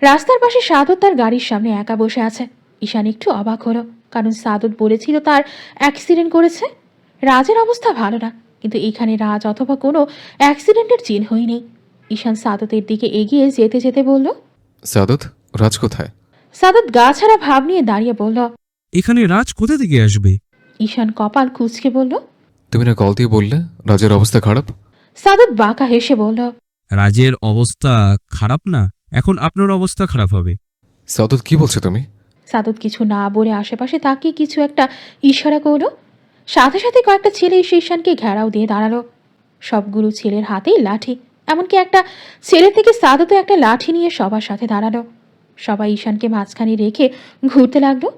S1: রাস্তার পাশে সাদত তার গাড়ির সামনে একা বসে আছে। ঈশান একটু অবাক হলো, কারণ সাদত বলেছিল তার অ্যাক্সিডেন্ট করেছে। রাজের অবস্থা ভালো না, কিন্তু এখানে রাজ অথবা কোনো অ্যাক্সিডেন্টের চিহ্নই নেই। ঈশান সাদতের দিকে এগিয়ে যেতে যেতে বলল।
S5: সাদত, রাজ কোথায়?
S1: সাদত গা ছাড়া ভাব নিয়ে দাঁড়িয়ে বলল।
S12: এখানে রাজ কোথা থেকে আসবে?
S1: ঈশান কপাল কুঁচকে বলল।
S5: তুমি না কল দিয়ে বললে রাজের অবস্থা খারাপ?
S1: সাদত বাঁকা হেসে বলল।
S12: রাজের অবস্থা খারাপ না, এখন আপনার অবস্থা খারাপ হবে।
S5: সাদত, কি বলছো তুমি?
S1: সাদত কিছু না বলে আশেপাশে তাকিয়ে কিছু একটা ইশারা করলো। সাথে সাথে কয়েকটা ছেলে এসে ঈশানকে ঘেরাও দিয়ে দাঁড়ালো। সবগুলো ছেলের হাতেই লাঠি, এমনকি একটা ছেলে থেকে সাদতও একটা লাঠি নিয়ে সবার সাথে দাঁড়ালো। সবাই ঈশানকে মাঝখানে রেখে ঘুরতে লাগলো।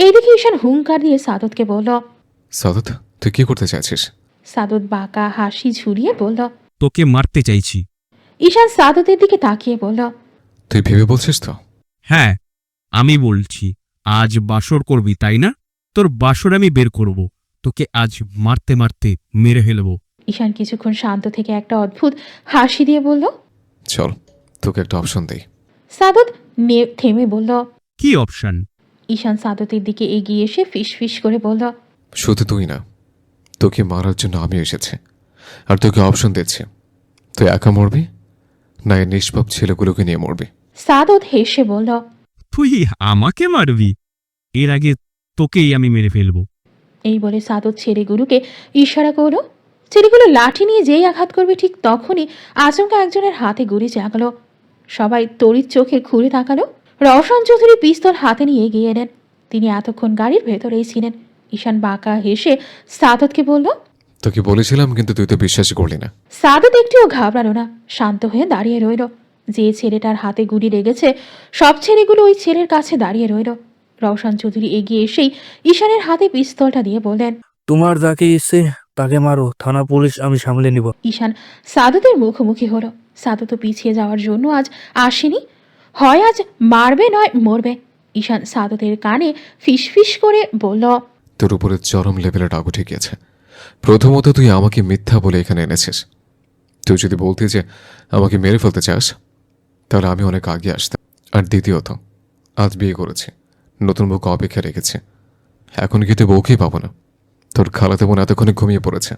S1: এইদিকে ঈশান হুঙ্কার দিয়ে সাদতকে বলল।
S5: সাদত, তুই কি করতে চাইছিস?
S1: সাদত বাঁকা হাসি ঝুরিয়ে বলল।
S12: তোকে মারতে চাইছি।
S1: ঈশান সাদতের দিকে তাকিয়ে বলল।
S5: তুই ভেবে বলছিস তো?
S12: হ্যাঁ, আমি বলছি। আজ বাসর করবি তাই না? তোর বাসর আমি বের করব। তোকে আজ মারতে মারতে মেরে ফেলব।
S1: ঈশান কিছুক্ষণ শান্ত থেকে একটা অদ্ভুত হাসি দিয়ে বলল।
S5: চল, তোকে একটা অপশন দেই।
S1: সাদত থেমে বলল।
S12: কি অপশন?
S1: ঈশান সাদতের দিকে এগিয়ে এসে ফিস ফিস করে বলল।
S5: শুধু তুই না, তোকে মারার জন্য আমি এসেছি, আর তোকে অপশন দিচ্ছি। তুই একা মরবি, না এই নিষ্পাপ ছেলেগুলোকে নিয়ে মরবি?
S1: সাদত হেসে বলল।
S12: তুই আমাকে মারবি? এর আগে তোকেই আমি মেরে ফেলব।
S1: এই বলে সাদত ছেলেগুলোকে ইশারা করলো। ছেলেগুলো লাঠি নিয়ে যেই আঘাত করবে ঠিক তখনই আচমকা একজনের হাতে গুলি জাগলো। সবাই তড়িৎ চোখে ঘুরে তাকালো। রওশন চৌধুরী পিস্তল হাতে নিয়ে এগিয়ে এলেন। তিনি এতক্ষণ গাড়ির ভেতরেই ছিলেন। ঈশান বাঁকা হেসে সাদতকে বলল।
S5: তোকে বলেছিলাম, কিন্তু তুই তো বিশ্বাস করলি না।
S1: সাদত একটুও ঘাবড়ালো না, শান্ত হয়ে দাঁড়িয়ে রইল। যে ছেলেটার হাতে গুলি লেগেছে সব ছেলেগুলো ওই ছেলের কাছে দাঁড়িয়ে রইল। রওশন চৌধুরী এগিয়ে এসেই ঈশানের হাতে পিস্তলটা দিয়ে বললেন।
S3: তোমার যাকে ইচ্ছে তাকে মারো, থানা পুলিশ আমি সামলে নিব।
S1: ঈশান সাদতের মুখোমুখি হলো। সাদতও পিছিয়ে যাওয়ার জন্য আজ আসেনি, হয় আজ মারবে নয় মরবে। ঈশান সাদতের কানে ফিসফিস করে বলল।
S5: তোর উপরে চরম লেভেলের রাগ উঠে গিয়েছে। প্রথমত তুই আমাকে মিথ্যা বলে এখানে এনেছিস। তুই যদি বলতি যে আমাকে মেরে ফেলতে চাস, তাহলে আমি অনেক আগে আসতাম। আর দ্বিতীয়ত, আজ বিয়ে করেছি, নতুন বউকে অপেক্ষা রেখেছি। এখন কি তুই বউকেই পাবো না? তোর খালাতে বোন এতক্ষণে ঘুমিয়ে পড়েছে,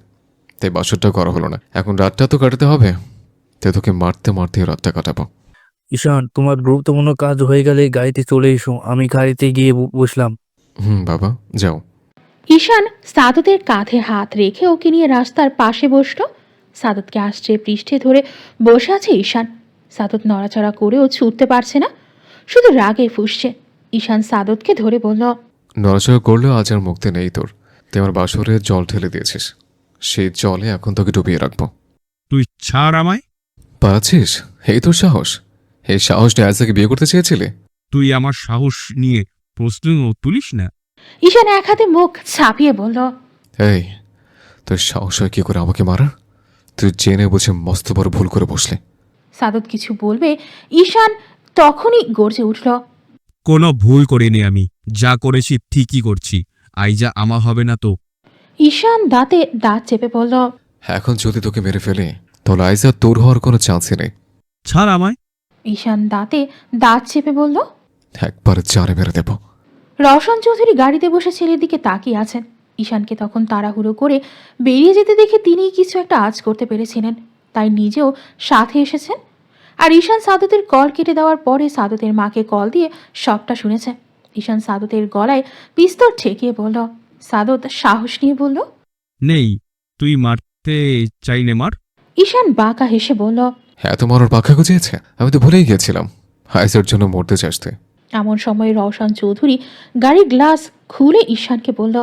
S5: তাই বাসরটা করা হলো না। এখন রাতটা তো কাটাতে হবে, তাই তোকে মারতে মারতে রাতটা কাটাবো।
S3: ঈশান, তোমার গুরুত্বপূর্ণ কাজ হয়ে গেলে গাড়িতে চলে এসো। আমি গাড়িতে গিয়ে বসলাম।
S5: বাবা, যাও।
S1: ঈশান সাদতের কাঁধে হাত রেখে ওকে নিয়ে রাস্তার পাশে বসল। সাদতকে আসছে পৃষ্ঠে ধরে বসে আছে ঈশান। সাদত নড়াচড়া করেও ছুটতে পারছে না, শুধু রাগে ফুঁসছে। ঈশান সাদতকে ধরে বলল।
S5: নড়াচড়া করলেও আজ আর মুক্তি নেই তোর। তুই আমার বাসরে জল ঢেলে দিয়েছিস, সেই জলে এখন তোকে ডুবিয়ে রাখবো।
S12: তুই ছাড় আমায়।
S5: পাচ্ছিস? এই তোর সাহস? এই সাহস নিয়ে আজ বিয়ে করতে চেয়েছিলে?
S12: তুই আমার সাহস নিয়ে প্রশ্ন তুলিস না।
S1: ঈশান এক হাতে মুখ ছাপিয়ে বলল।
S5: এই, তোর সাহস হয় কি করে আমাকে মারার? তুই জেনে বুঝে মস্ত বড় ভুল করে বসলে।
S1: সাদত কিছু বলবে, ঈশান তখনই গর্জে উঠল।
S12: কোনো ভুল করিনি আমি, যা করেছি ঠিকই করছি। আইজা আমার হবে না তো।
S1: ঈশান দাঁতে দাঁত চেপে বলল।
S5: এখন যদি তোকে মেরে ফেলে, তাহলে আইজা তোর হওয়ার কোনো চান্সই নেই।
S12: ছাড় আমায়।
S1: ঈশান দাঁতে দাঁত চেপে বলল।
S5: একবার জারে মেরে দেব।
S1: রওশন চৌধুরী গাড়িতে বসে ছেলের দিকে তাকিয়ে আছেন। ঈশানকে তখন তাড়াহুড়ো করে বেরিয়ে যেতে দেখে তিনিই কিছু একটা আঁচ করতে পেরেছিলেন, তাই নিজেও সাথে এসেছেন। আর ঈশান সাদতের কল কেটে দেওয়ার পরে সাদতের মাকে কল দিয়ে সবটা শুনেছে। ঈশান সাদতের গলায় পিস্তল ঠেকিয়ে বলল। সাদত সাহস নিয়ে বলল,
S12: নেই, তুই মারতে চাইলে মার।
S1: ঈশান বাঁকা হেসে বলল,
S5: এত মরার পাখা গুজিয়েছে, আমি তো ভুলেই গিয়েছিলাম আইজার জন্য মরতে চাইতে।
S1: এমন সময় রওশন চৌধুরী গাড়ির গ্লাস খুলে ঈশানকে বলল,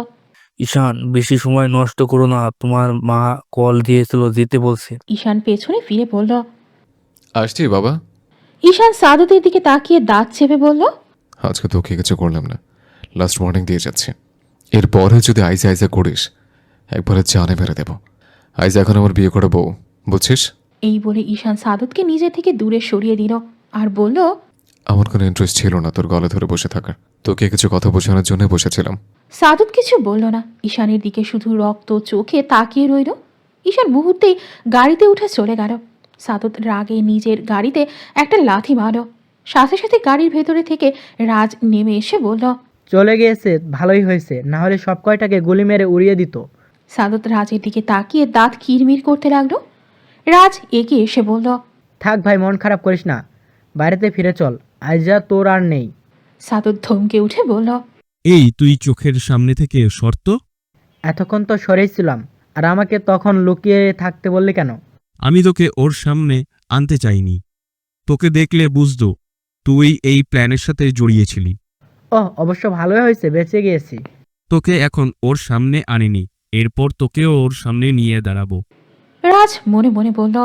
S3: ঈশান, বেশি সময় নষ্ট করো না, তোমার মা কল দিয়েছিল, যেতে বলছে।
S1: ঈশান পেছনে ফিরে বলল।
S5: আসছি বাবা।
S1: ঈশান সাদতের দিকে তাকিয়ে দাঁত চেপে বলল,
S5: আজকে তোকে কিছু করলাম না, লাস্ট ওয়ার্নিং দিয়ে যাচ্ছে। এরপরে যদি আইজা আইজা করিস একবারে জানে মেরে দেব। আইজা এখন আমার বিয়ে করা বউ, বুঝছিস?
S1: এই বলে ঈশান সাদতকে নিজে থেকে দূরে সরিয়ে দিল আর বলল,
S5: আমার কোনো ইন্টারেস্ট ছিল না তোর গলা ধরে বসে থাকার, তোকে কিছু কথা বোঝানোর জন্য বসেছিলাম।
S1: সাদত কিছু বলল না, ঈশানের দিকে শুধু রক্ত চোখে তাকিয়ে রইল। ঈশান মুহূর্তেই গাড়িতে উঠে চলে গেল। সাদত রাগে নিজের গাড়িতে একটা লাথি মারল। সাথে সাথে গাড়ির ভেতরে থেকে রাজ নেমে এসে বলল,
S14: চলে গিয়েছে, ভালোই হয়েছে, না হলে সব কয়টাকে গুলি মেরে উড়িয়ে দিত।
S1: সাদত রাজের দিকে তাকিয়ে দাঁত কিরমির করতে লাগলো। রাজ এগিয়ে এসে বলল,
S14: থাক ভাই, মন খারাপ করিস না, বাড়িতে ফিরে চল, আইজা তোর আর নেই।
S1: সাদত ধমকে উঠে বলল,
S12: এই তুই চোখের সামনে থেকে শর্ত।
S14: এতক্ষণ তো সরেই ছিলাম, আর আমাকে তখন লুকিয়ে থাকতে বললি কেন?
S12: আমি তোকে ওর সামনে আনতে চাইনি, তোকে দেখলে বুঝতো তুই এই প্ল্যানের সাথে জড়িয়েছিলি।
S14: অবশ্য ভালোই হয়েছে, বেঁচে গিয়েছি।
S12: তোকে এখন ওর সামনে আনিনি, এরপর তোকেও ওর সামনে নিয়ে দাঁড়াবো।
S1: রাজ মনে মনে বলল,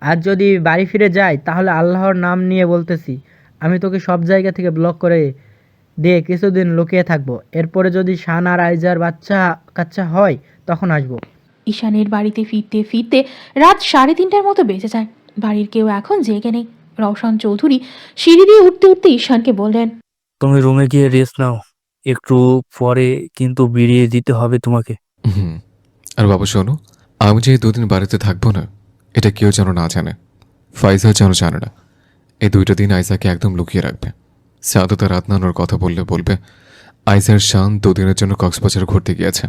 S14: আর যদি বাড়ি ফিরে যাই তাহলে আল্লাহর নাম নিয়ে বলতেছি, আমি তোকে সব জায়গা থেকে ব্লক করে দিয়ে কিছুদিন লুকিয়ে থাকবো। এরপরে যদি শান আর আইজার বাচ্চা কাচ্চা হয় তখন আসবো।
S1: ঈশানের বাড়িতে ফিরতে ফিরতে রাত 3:30টার মতো বেজে যায়। বাড়ির কেউ এখন জেগে নেই। রওশন চৌধুরী সিঁড়ি দিয়ে উঠতে উঠতে ঈশানকে বললেন,
S3: তুমি রুমে গিয়ে রেস্ট নাও, একটু পরে কিন্তু বেরিয়ে দিতে হবে তোমাকে।
S5: হুম। আর বাবা শোনো, আমি যে 2 দিন বাড়িতে থাকবো না এটা কেউ যেন না জানে, ফাইজা যেন জানে না। এই 2টা দিন আইজাকে একদম লুকিয়ে রাখবে। সাদত আর আদনানোর কথা বললে বলবে আইজার শান 2 দিনের জন্য কক্সবাজার ঘুরতে গিয়েছে।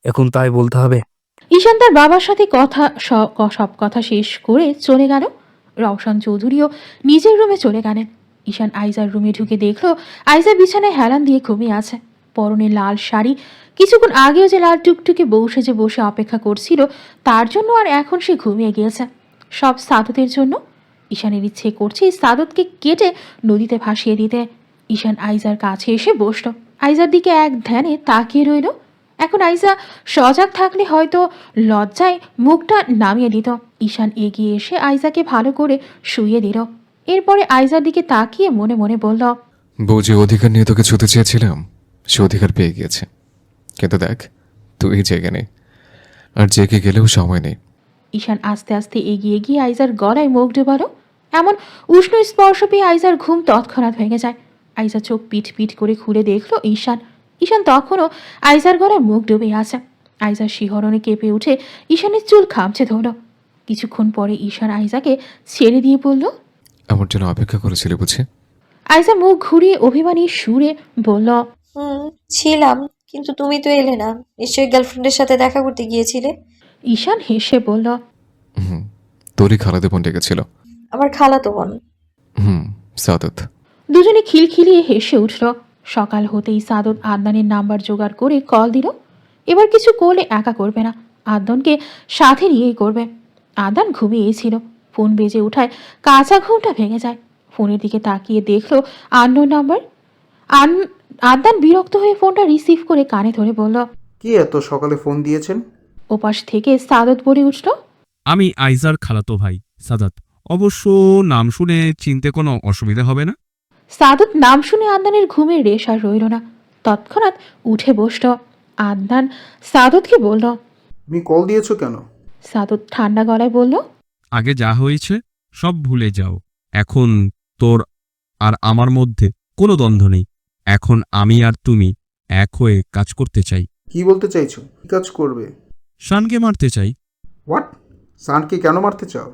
S3: এখন তাই বলতে হবে?
S1: ঈশান তার বাবার সাথে সব কথা শেষ করে চলে গেল। রওশন চৌধুরীও নিজের রুমে চলে গেলেন। ঈশান আইজার রুমে ঢুকে দেখলো আইজা বিছানায় হেলান দিয়ে ঘুমিয়ে আছে, পরনে লাল শাড়ি। কিছুক্ষণ আগেও যে লাল টুকটুকে বউ সেজে বসে অপেক্ষা করছিল তার জন্য, আর এখন সে ঘুমিয়ে গিয়েছে। সব সাদতের জন্য। ঈশানের ইচ্ছে করছে এই সাদতকে কেটে নদীতে ভাসিয়ে দিতে। ঈশান আইজার কাছে এসে বসল, আইজার দিকে এক ধ্যানে তাকিয়ে রইল। এখন আইজা সজাগ থাকলে হয়তো লজ্জায় মুখটা নামিয়ে দিত। ঈশান এগিয়ে এসে আইজাকে ভালো করে শুইয়ে দিল। এরপরে আইজার দিকে তাকিয়ে মনে মনে বলল,
S5: বউ যে অধিকার নিয়ে তোকে ছুতে চেয়েছিলাম সে অধিকার পেয়ে গিয়েছে, কিন্তু দেখ তুই জেগে নেই, আর জেগে গেলেও সময় নেই।
S1: ঈশান আস্তে আস্তে এগিয়ে গিয়ে আইজার গলায় মুখ ডোবালো। এমন উষ্ণ স্পর্শ পেয়ে আইজার ঘুম তৎক্ষণাৎ ভেঙে যায়। আইজা চোখ পিট পিট করে খুলে দেখলো ঈশান তখনও আইজার গলায় মুখ ডুবে আছে। আইজার শিহরণে কেঁপে উঠে ঈশানের চুল খামচে ধরল। কিছুক্ষণ পরে ঈশান আইজাকে ছেড়ে দিয়ে বলল,
S5: আমার জন্য অপেক্ষা করেছিলি বুঝি?
S1: আইজা মুখ ঘুরিয়ে অভিমানী সুরে বলল,
S9: ছিলাম, কিন্তু তুমি তো এলে না, নিশ্চয়ই গার্লফ্রেন্ডের সাথে দেখা করতে গিয়েছিলে।
S1: ঈশান হেসে বলল,
S5: তোরই খালাতে বোন ডেকেছিল।
S9: আমার খালাতো বোন?
S5: সাদত।
S1: দুজনে খিলখিলিয়ে হেসে উঠল। সকাল হতেই সাদত আদনানের নাম্বার জোগাড় করে কল দিল। এবার কিছু করলে একা করবে না, আদনানকে সাথে নিয়েই করবে। আদনান ঘুমিয়েছিল। ফোন বেজে ওঠায় কাঁচা ঘুমটা ভেঙে যায়। ফোনের দিকে তাকিয়ে দেখলো আননোন নাম্বার। আদনান বিরক্ত হয়ে ফোনটা রিসিভ করে কানে ধরে বলল,
S10: কি এত সকালে ফোন দিয়েছেন?
S1: ওপাশ থেকে সাদত বলে উঠল,
S12: আমি আইজার খালাতো ভাই সাদাত। অবশ্য নাম শুনে চিনতে কোনো অসুবিধা হবে না।
S1: সাদত নাম শুনে আদনানের ঘুমের রেশ আর রইল না। তৎক্ষণাৎ উঠে বসল। আদনান সাদতকে বলল,
S10: তুমি কল দিয়েছো কেন?
S1: সাদত ঠান্ডা গলায় বলল,
S12: আগে যা হয়েছে সব ভুলে যাও। এখন তোর আর আমার মধ্যে কোনো দ্বন্দ্ব নেই। এখন আমি আর তুমি এক হয়ে কাজ করতে চাই।
S10: কি বলতে চাইছো? কি কাজ করবে?
S12: শানকে মারতে চাই।
S10: হোয়াট? সানকে কেন মারতে চাও?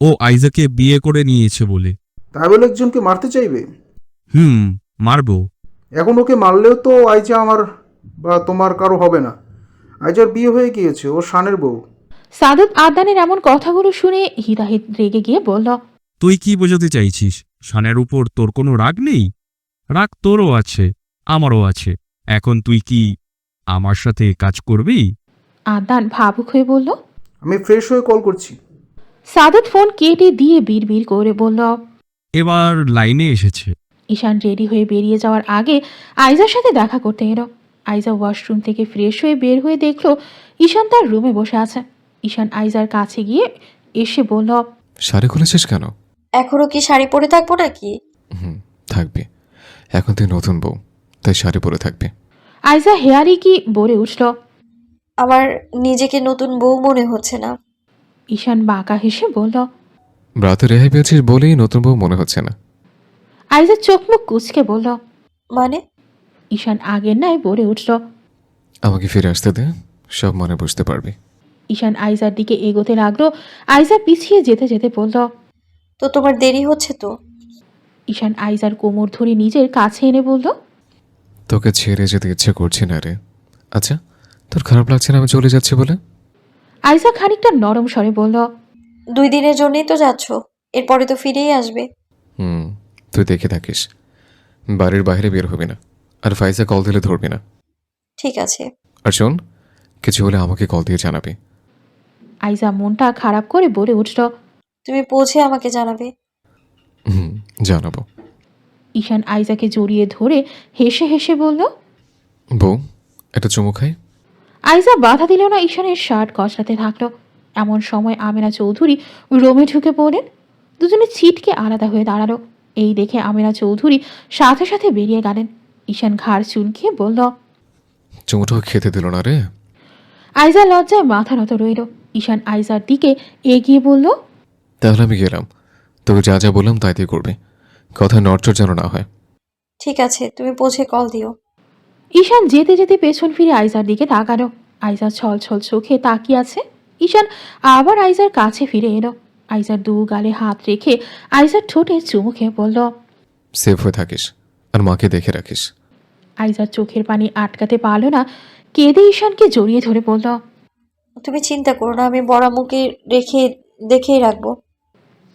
S12: ও আইজাকে বিয়ে করে নিয়েছে বলে।
S10: তাই বলে একজনকে মারতে চাইবে?
S12: মারবো।
S10: এখন ওকে মারলেও তো আইজা আমার বা তোমার কারো হবে না। আইজার বিয়ে হয়ে গিয়েছে, ও শানের বউ।
S1: সাদত আদনানের এমন কথাগুলো শুনে হিতাহিত রেগে গিয়ে বলল,
S12: তুই কি বোঝাতে চাইছিস? শানের উপর তোর কোনো রাগ নেই? রাগ তোরও আছে, আমারও আছে। এখন তুই কি আমার সাথে কাজ করবি?
S1: আদনান ভাবুক হয়ে বলল।
S10: আমি ফ্রেশ হয়ে কল করছি।
S1: সাদত ফোন কেটে দিয়ে বিড়বিড় করে বলল।
S12: এবার লাইনে এসেছে।
S1: ঈশান রেডি হয়ে বেরিয়ে যাওয়ার আগে আইজার সাথে দেখা করতে এলো। আইজা ওয়াশরুম থেকে ফ্রেশ হয়ে বের হয়ে দেখলো ঈশান তার রুমে বসে আছে। ঈশান আইজার কাছে গিয়ে এসে বলল,
S5: শাড়ি খুলেছিস কেন?
S9: এখনো কি শাড়ি পরে থাকবো নাকি?
S5: থাকবি। এখন তুই নতুন বউ, তাই শাড়ি পরে থাকবি।
S1: আইজা হেয়ারি কি বলে উঠল।
S9: আমার নিজেকে নতুন বউ মনে হচ্ছে না।
S1: ঈশান বাঁকা হেসে বলল।
S5: রাতে রেহাই পেয়েছিস বলেই নতুন বউ মনে হচ্ছে না।
S1: আইজা চোখ মুখ কুচকে বলল।
S9: মানে?
S1: ঈশান আগের নাই বলে উঠল।
S5: আমাকে ফিরে আসতে দে, সব মনে বুঝতে পারবি।
S1: ঈশান আইজার দিকে এগোতে লাগলো। আইজা পিছিয়ে যেতে যেতে বলল।
S9: তো তোমার দেরি হচ্ছে তো।
S1: ঈশান আইজার কোমর ধরে নিজের কাছে এনে বলল।
S5: তোকে ছেড়ে যেতে ইচ্ছে করছে না রে। আচ্ছা, তোর খারাপ লাগছে না আমি চলে যাচ্ছি বলে?
S1: আইজা খানিকটা নরম স্বরে বলল।
S9: 2 দিনের জন্যই তো যাচ্ছ, এরপরে তো ফিরেই আসবে।
S5: তুই দেখে থাকিস, বাড়ির বাইরে বের হবি না, আর ফাইজা কল দিলে ধরবি না।
S9: ঠিক আছে।
S5: আর শোন, কিছু হলে আমাকে কল দিয়ে জানাবি।
S1: আইজা মনটা খারাপ করে বলে উঠল।
S9: তুমি পৌঁছে আমাকে জানাবে।
S5: জানাবো।
S1: ঈশান আইজাকে জড়িয়ে ধরে হেসে হেসে বলল।
S5: বউ, একটা চুমু খাই।
S1: আইজা বাধা দিল না, ঈশানের শার্ট কচলাতে থাকলো। এমন সময় আমেনা চৌধুরী রুমে ঢুকে পড়লেন। দুজনে ছিটকে আলাদা হয়ে দাঁড়ালো। এই দেখে আমেনা চৌধুরী সাথে সাথে বেরিয়ে গেলেন। ঈশান ঘাড় চুনকে বলল।
S5: চুমুটাও খেতে দিল না রে।
S1: আইজা লজ্জায় মাথা নত রইল। ঈশান আইজার দিকে এগিয়ে বলল।
S5: তাহলে আমি গেলাম, তোকে যা যা বললাম তাই দিয়ে করবি, কথা নড়চড় যেন না হয়।
S9: ঠিক আছে, তুমি পৌঁছে কল দিও।
S1: ঈশান যেতে যেতে পেছন ফিরে আইজার দিকে তাকালো। আইজা ছল ছল চোখে তাকিয়ে আছে। ঈশান আবার আইজার কাছে ফিরে এলো। আইজার 2 গালে হাত রেখে আইজার ঠোঁটে চুমু খেয়ে বলল।
S5: সেফ হয়ে থাকিস, আর মাকে দেখে রাখিস।
S1: আইজার চোখের পানি আটকাতে পারল না, কেঁদে ঈশানকে জড়িয়ে ধরে বলল।
S9: তুমি চিন্তা করো না, আমি বড়ামুখে দেখেই রাখবো।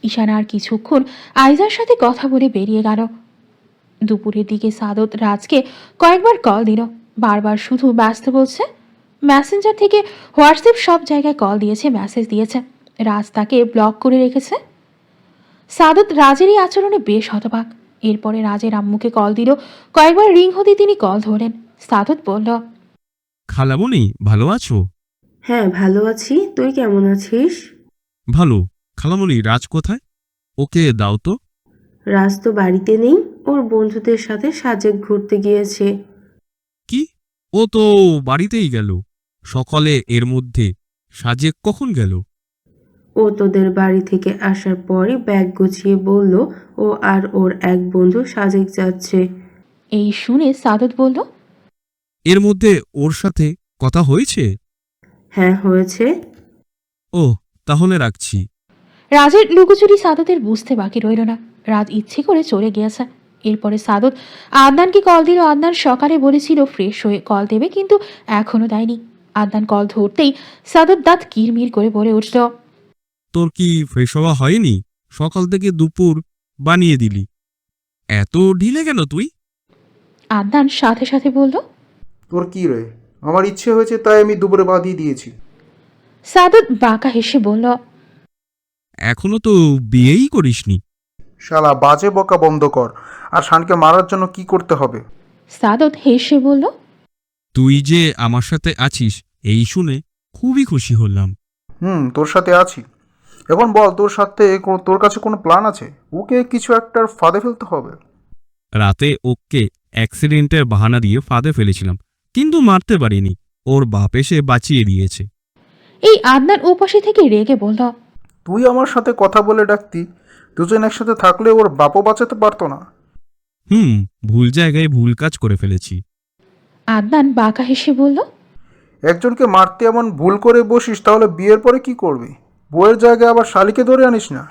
S1: ঈশান আর কিছুক্ষণ আইজার সাথে কথা বলে বেরিয়ে গেল। দুপুরের দিকে সাদত রাজকে কয়েকবার কল দিল, বারবার শুধু ব্যস্ত বলছে। মেসেঞ্জার থেকে হোয়াটসঅ্যাপ সব জায়গায় কল দিয়েছে, মেসেজ দিয়েছে। রাজ তাকে ব্লক করে রেখেছে। সাদত রাজের এই আচরণে বেশ হতবাক। এরপরে রাজের আম্মুকে কল দিল, কয়েকবার রিং হতে তিনি কল ধরেন। সাদত বলল।
S12: খালামণি, ভালো আছো?
S15: হ্যাঁ, ভালো আছি। তুই কেমন আছিস?
S12: ভালো। খালামণি, রাজ কোথায়? ওকে দাও তো।
S15: রাজ তো বাড়িতে নেই, ওর বন্ধুদের সাথে সাজেক ঘুরতে গিয়েছে।
S12: কি? ও তো বাড়িতেই গেল সকালে, এর মধ্যে সাজেক কখন গেল?
S15: ও তোদের বাড়ি থেকে আসার পরই ব্যাগ গুছিয়ে বলল ও আর ওর এক বন্ধু সাজেক যাচ্ছে।
S1: এই শুনে সাদত বলল।
S12: এর মধ্যে ওর সাথে কথা হয়েছে?
S15: হ্যাঁ, হয়েছে।
S12: ও, তাহলে রাখছি।
S1: রাজের লুকোচুরি সাদতের বুঝতে বাকি রইল না। রাজ ইচ্ছে করে চলে গিয়েছে। এরপরে সাদত আদনানকে কল দিল। আদনান সকালে বলেছিল ফ্রেশ হয়ে কল দেবে, কিন্তু এখনো দেয়নি। আদনান কল ধরতেই সাদত দাঁত কিরমির করে বলে উঠল।
S12: তোর কি ফ্রেশ হওয়া হয়নি? সকাল থেকে দুপুর বানিয়ে দিলি, এত ঢিলে কেন তুই?
S1: আদনান সাথে সাথে বলল।
S10: তোর কি রে? আমার ইচ্ছে হয়েছে তাই আমি দুপুরে বাদিয়ে দিয়েছি।
S1: সাদত বাঁকা হেসে বলল।
S12: এখনো তো বিয়েই করিসনি।
S10: শালা বাজে বকা বন্ধ কর। আর শানকে মারার জন্য কি করতে হবে?
S1: সাদত হেসে বলল।
S12: তুই যে আমার সাথে আছিস এই শুনে খুবই খুশি হলাম।
S10: তোর সাথে আছি। এখন বল, তোর কাছে কোনো প্ল্যান আছে? ওকে কিছু একটার ফাঁদে ফেলতে হবে।
S12: রাতে ওকে অ্যাক্সিডেন্টের বাহানা দিয়ে ফাঁদে ফেলেছিলাম, কিন্তু মারতে পারিনি। ওর বাপ এসে বাঁচিয়ে দিয়েছে।
S1: এই আদনান ওপাশে থেকে রেগে বলল।
S10: তুই আমার সাথে কথা বলে ডাকতি, দুজন একসাথে থাকলে ওর বাপও বাঁচাতে পারতো না।
S12: ভুল জায়গায় ভুল কাজ করে ফেলেছি।
S1: আদনান বাঁকা হেসে বলল।
S10: একজনকে মারতে এমন ভুল করে বসিস, তাহলে বিয়ের পরে কি করবি? বউয়ের জায়গায় আবার শালিকে ধরে আনিস না।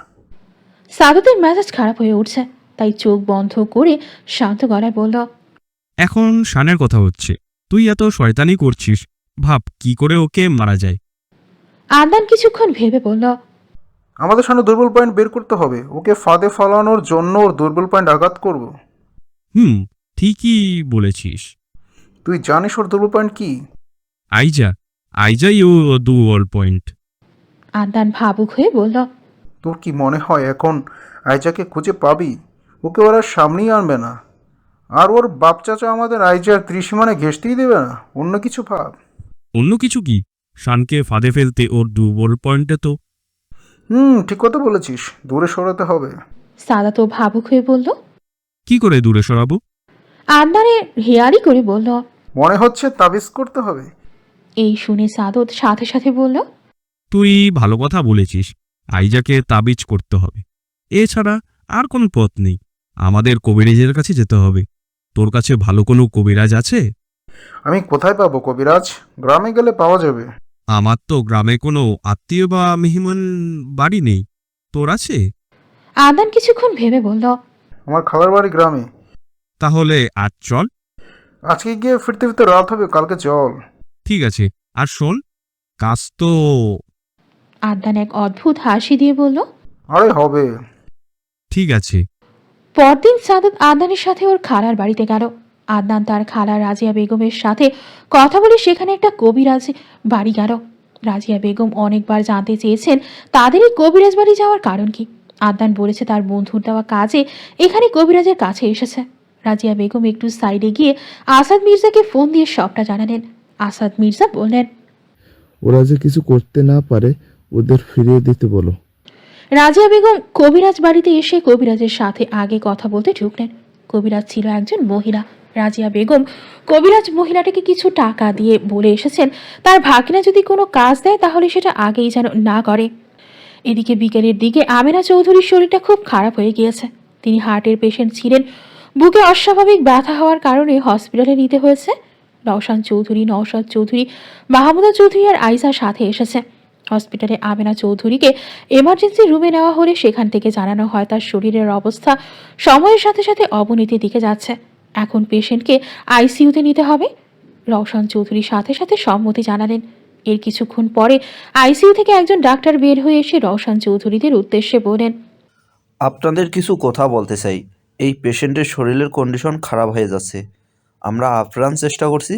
S1: সাদতের মেজাজ খারাপ হয়ে উঠছে, তাই চোখ বন্ধ করে শান্ত গলায় বলল।
S12: এখন শানের কথা হচ্ছে, তুই এত শয়তানি করছিস, ভাব কি করে ওকে মারা যায়।
S1: আদনান কিছুক্ষণ ভেবে বলল,
S10: আমাদের সামনে দুর্বল পয়েন্ট বের করতে হবে, ওকে ফাঁদে ফালানোর জন্য ওর দুর্বল পয়েন্ট আঘাত করব।
S12: ঠিকই বলেছিস।
S10: তুই জানিস ওর দুর্বল পয়েন্ট কি?
S12: আইজাই ও দুর্বল পয়েন্ট।
S1: আদনান ভাবুক হয়ে বলল,
S10: তোর কি মনে হয় এখন আইজাকে খুঁজে পাবি? ওকে ওরা সামনেই আনবে না, আর ওর বাপ চাচা আমাদের আইজার ত্রিসীমানে ঘেঁষতেই দেবে না। অন্য কিছু ভাব।
S12: অন্য কিছু কি? শানকে ফাঁদে ফেলতে ওর দুর্বল পয়েন্টে তো।
S10: ঠিক কথা বলেছিস, দূরে সরাতে হবে।
S1: সাদাত ভাবুক হয়ে বলল।
S12: কি করে দূরে সরাবো?
S1: আদনানের হেয়ারি করে বলল,
S10: মনে হচ্ছে তাবিজ করতে হবে।
S1: এই শুনে সাদত সাথে সাথে বলল,
S12: তুই ভালো কথা বলেছিস, আইজাকে তাবিজ করতে হবে। এছাড়া আর কোনো পথ নেই, আমাদের কবিরাজের কাছে যেতে হবে। তোর কাছে ভালো কোনো কবিরাজ আছে?
S10: আমি কোথায় পাবো কবিরাজ? গ্রামে গেলে পাওয়া যাবে।
S12: আমার তো গ্রামে কোনো আত্মীয় বা মেহমান বাড়ি নেই, তোর আছে?
S1: আদনান কিছুক্ষণ ভেবে বলল,
S10: আমার খালার বাড়ি গ্রামে।
S12: তাহলে আজ চল।
S10: আজকে গিয়ে ফিরতে ফিরতে রাত হবে, কালকে চল।
S12: ঠিক আছে, আর শোন, কাজ তো।
S1: আদনান এক অদ্ভুত হাসি দিয়ে বলল,
S10: আরে হবে।
S12: ঠিক আছে।
S1: পরদিন সাদত আদনানের সাথে ওর খালার বাড়িতে গেল। আদনান তার খালা রাজিয়া বেগমের সাথে কথা বলে সেখানে একটা কবিরাজ বাড়ি গেল। রাজিয়া বেগম অনেকবার জানতে চেয়েছেন তাদের এই কবিরাজ বাড়ি যাওয়ার কারণ কি। আদনান বলেছে তার বন্ধুর দেওয়া কাজে এখানে কবিরাজের কাছে এসেছে। রাজিয়া বেগম একটু সাইডে গিয়ে আসাদ মির্জাকে ফোন দিয়ে সবটা জানালেন। আসাদ মির্জা বললেন,
S11: ওরা যে কিছু করতে না পারে ওদের ফিরিয়ে দিতে বলো।
S1: রাজিয়া বেগম কবিরাজ বাড়িতে এসে কবিরাজের সাথে আগে কথা বলতে ঢুকলেন। কবিরাজ ছিল একজন মহিলা। রাজিয়া বেগম কবিরাজ মহিলাটাকে কিছু টাকা দিয়ে বলে এসেছেন তার ভাগিনা যদি কোনো কাজ দেয় তাহলে সেটা আগেই যেন না করে। এদিকে বিকেলের দিকে আমেনা চৌধুরীর শরীরটা খুব খারাপ হয়ে গিয়েছে। তিনি হার্টের পেশেন্ট ছিলেন। বুকে অস্বাভাবিক ব্যথা হওয়ার কারণে হসপিটালে নিতে হয়েছে। নওশাদ চৌধুরী, মাহমুদা চৌধুরী আর আইসার সাথে এসেছে। হসপিটালে আমেনা চৌধুরীকে এমার্জেন্সি রুমে নেওয়া হলে সেখান থেকে জানানো হয় তার শরীরের অবস্থা সময়ের সাথে সাথে অবনতির দিকে যাচ্ছে। এখন পেশেন্টকে আইসিইউতে নিতে হবে। রওশন চৌধুরীর সাথে সাথে সম্মতি জানালেন। এর কিছুক্ষণ পরে আইসিইউ থেকে একজন ডাক্তার বের হয়ে এসে রওশন চৌধুরীদের উদ্দেশ্যে বলেন,
S16: আপনাদের কিছু কথা বলতে চাই। এই পেশেন্টের শরীরের কন্ডিশন খারাপ হয়ে যাচ্ছে। আমরা আপ্রাণ চেষ্টা করছি,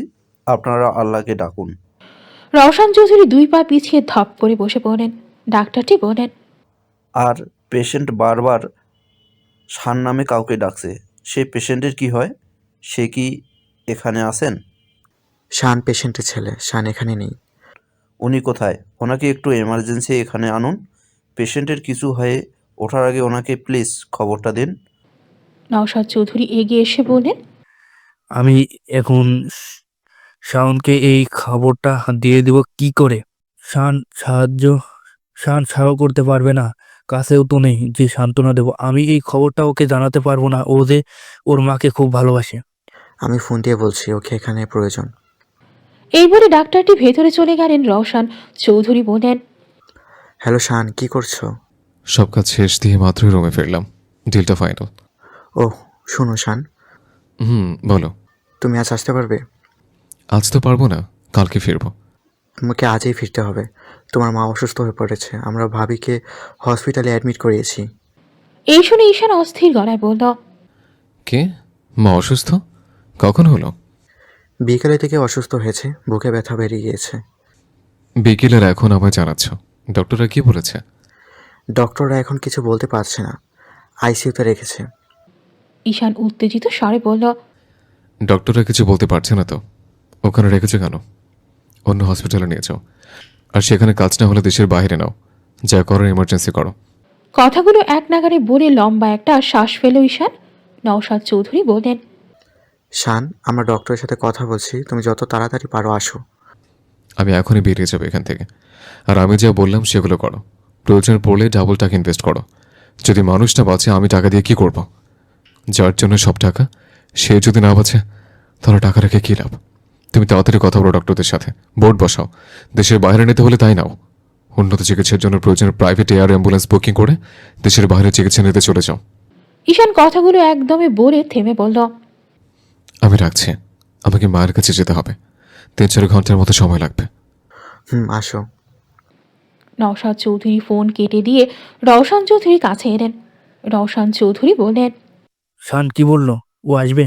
S16: আপনারা আল্লাহকে ডাকুন।
S1: রওশন চৌধুরী 2 পা পিছিয়ে ধপ করে বসে পড়েন। ডাক্তারটি বলেন,
S16: আর পেশেন্ট বারবার শান নামে কাউকে ডাকছে। সেই পেশেন্টের কি হয়? সে কি এখানে আছেন?
S2: শান পেশেন্টের ছেলে, শান এখানে নেই।
S16: উনি কোথায়? ওনাকে একটু এমার্জেন্সি এখানে আনুন। পেশেন্টের কিছু হয়ে ওঠার আগে ওনাকে প্লিজ খবরটা দিন।
S1: নওশাদ চৌধুরী এগিয়ে এসে বলেন,
S3: আমি এখন শাওনকে এই খবরটা দিয়ে দিব কি করে? শান সাহায্য করতে পারবে না, কাছেও তো নেই যে সান্ত্বনা দেব। আমি এই খবরটা ওকে জানাতে পারবো না, ও যে ওর মাকে খুব ভালোবাসে।
S2: আমি ফোন দিয়ে বলছি, ওকে এখানে প্রয়োজন।
S1: এই বলে ডাক্তারটি ভেতরে চলে গেলেন। রওশন চৌধুরী বলেন,
S2: হ্যালো শান, কি করছো?
S5: সব কাজ শেষ দিয়ে মাত্রই রুমে ফিরলাম, ডিলটা ফাইনাল।
S2: ওহ শোনো শান,
S5: বলো।
S2: তুমি আজ আসতে পারবে?
S5: আজ তো পারবো না, কালকে ফিরবো।
S2: তোমাকে আজই ফিরতে হবে। তোমার মা অসুস্থ হয়ে পড়েছে, আমরা ভাবিকে হসপিটালে অ্যাডমিট করিয়েছি।
S1: এই শুনে ঈশান অস্থির গলায় বলল,
S5: কে? মা অসুস্থ? কখন হলো?
S2: বিকেলে থেকে অসুস্থ হয়েছে, বুকে ব্যথা বেরিয়ে গিয়েছে।
S5: বিকেলের এখন আমায় জানাচ্ছ? ডক্টররা কি বলেছে?
S2: ডক্টররা এখন কিছু বলতে পারছে না, আইসিইউতে রেখেছে।
S1: ঈশান উত্তেজিত স্বরে বলল,
S5: ডক্টররা কিছু বলতে পারছে না তো ওখানে রেখেছে কেন? অন্য হসপিটালে নিয়ে যাও, আর সেখানে কাজ না হলে দেশের বাইরে নাও, যা করো ইমার্জেন্সি করো।
S1: কথাগুলো এক নাগারে বলে লম্বা একটা শ্বাস ফেল ঈশান। নওশাদ চৌধুরী বলেন,
S2: শান, আমরা ডক্টরের সাথে কথা বলছি, তুমি যত তাড়াতাড়ি পারো আসো।
S5: আমি এখনই বেরিয়ে যাবো এখান থেকে, আর আমি যা বললাম সেগুলো করো। প্রয়োজন পড়লে ডাবল টাকা ইনভেস্ট করো। যদি মানুষটা বাঁচে আমি টাকা দিয়ে কি করব? যার জন্য সব টাকা, সে যদি না বাঁচে তাহলে টাকা রেখে কী লাভ? তুমি তাড়াতাড়ি কথা বলো ডক্টরদের সাথে, বোর্ড বসাও। দেশের বাইরে নিতে হলে তাই নাও। উন্নত চিকিৎসার জন্য প্রয়োজনে প্রাইভেট এয়ার অ্যাম্বুলেন্স বুকিং করে দেশের বাইরে চিকিৎসা নিতে চলে যাও।
S1: ঈশান কথাগুলো একদমই বলে থেমে বলল,
S5: আমি রাখছি, আমাকে মায়ের কাছে যেতে হবে। 3-4 ঘন্টার মতো সময় লাগবে।
S2: আসো।
S1: নওশাদ চৌধুরী ফোন কেটে দিয়ে রওশন চৌধুরীর কাছে এলেন। রওশন চৌধুরী বললেন,
S3: শান কি বললো? ও আসবে?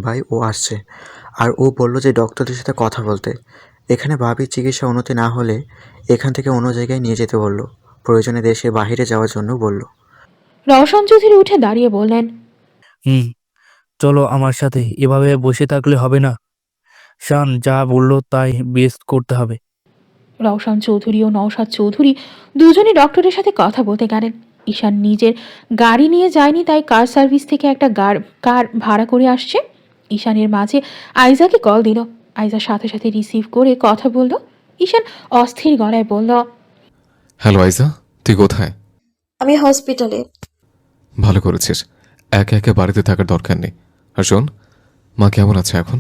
S2: ভাই ও আসছে। আর ও বলল যে ডক্টরদের সাথে কথা বলতে। এখানে ভাবির চিকিৎসা উন্নতি না হলে এখান থেকে অন্য জায়গায় নিয়ে যেতে বলল। প্রয়োজনে দেশের বাইরে যাওয়ার জন্য বলল।
S1: রওশন চৌধুরী উঠে দাঁড়িয়ে বললেন,
S3: চলো আমার সাথে, এভাবে বসে থাকলে হবে না। শান যা বললো তাই বেস্ট করতে হবে।
S1: রওশন চৌধুরী ও নওশাদ চৌধুরী দুজনই ডক্টরের সাথে কথা বলতে গেলেন। ঈশান নিজের গাড়ি নিয়ে যায়নি, তাই কার সার্ভিস থেকে একটা কার ভাড়া করে আসছে। ঈশানের মাঝে আইজাকে কল দিল। আইজার সাথে সাথে রিসিভ করে কথা বলল। ঈশান অস্থির গলায় বলল,
S5: হ্যালো আইজা, তুই কোথায়?
S9: আমি হসপিটালে।
S5: ভালো করেছিস, একে একে বাড়িতে থাকার দরকার নেই। আর শোন, মা কেমন আছে এখন?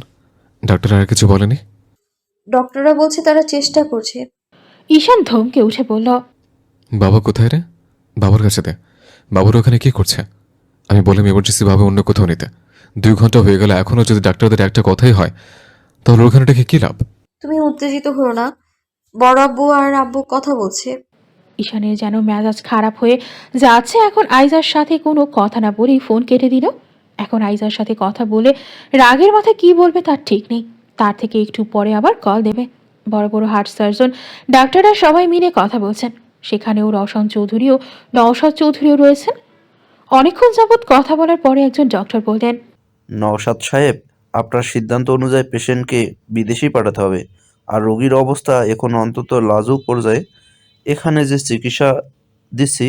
S5: ডাক্তার আর কিছু বলেনি?
S9: ডক্টররা বলছে তারা চেষ্টা করছে।
S1: ঈশান ধমকে উঠে বলল,
S5: বাবা কোথায় রে? বাবার কাছে দে। বাবার ওখানে কি করছে? আমি বললাম এমার্জেন্সি ভাবে অন্য কোথাও নিতে। 2 ঘন্টা হয়ে গেল, এখনও যদি ডাক্তারদের একটা কথাই হয় তাহলে ওখানে ডেকে কী লাভ?
S9: তুমি উত্তেজিত হও না, বড় আব্বু আর আব্বু কথা বলছে।
S1: ঈশানের যেন মেজাজ খারাপ হয়ে যাচ্ছে। এখন আইজার সাথে কোনো কথা না বলেই ফোন কেটে দিল। এখন আইজার সাথে কথা বলে রাগের মাথায় কি বলবে তার ঠিক নেই। তার থেকে একটু পরে আবার কল দেবে। বড় বড় হার্ট সার্জন ডাক্তাররা সবাই মিলে কথা বলছেন। সেখানেও রওশন চৌধুরী ও নওশাদ চৌধুরীও রয়েছেন। অনেকক্ষণ যাবৎ কথা বলার পরে একজন ডক্টর বললেন,
S16: নওশাদ সাহেব, আপনার সিদ্ধান্ত অনুযায়ী পেশেন্টকে বিদেশেই পাঠাতে হবে। আর রোগীর অবস্থা এখন অন্তত লাজুক পর্যায়ে। এখানে যে চিকিৎসা দিচ্ছি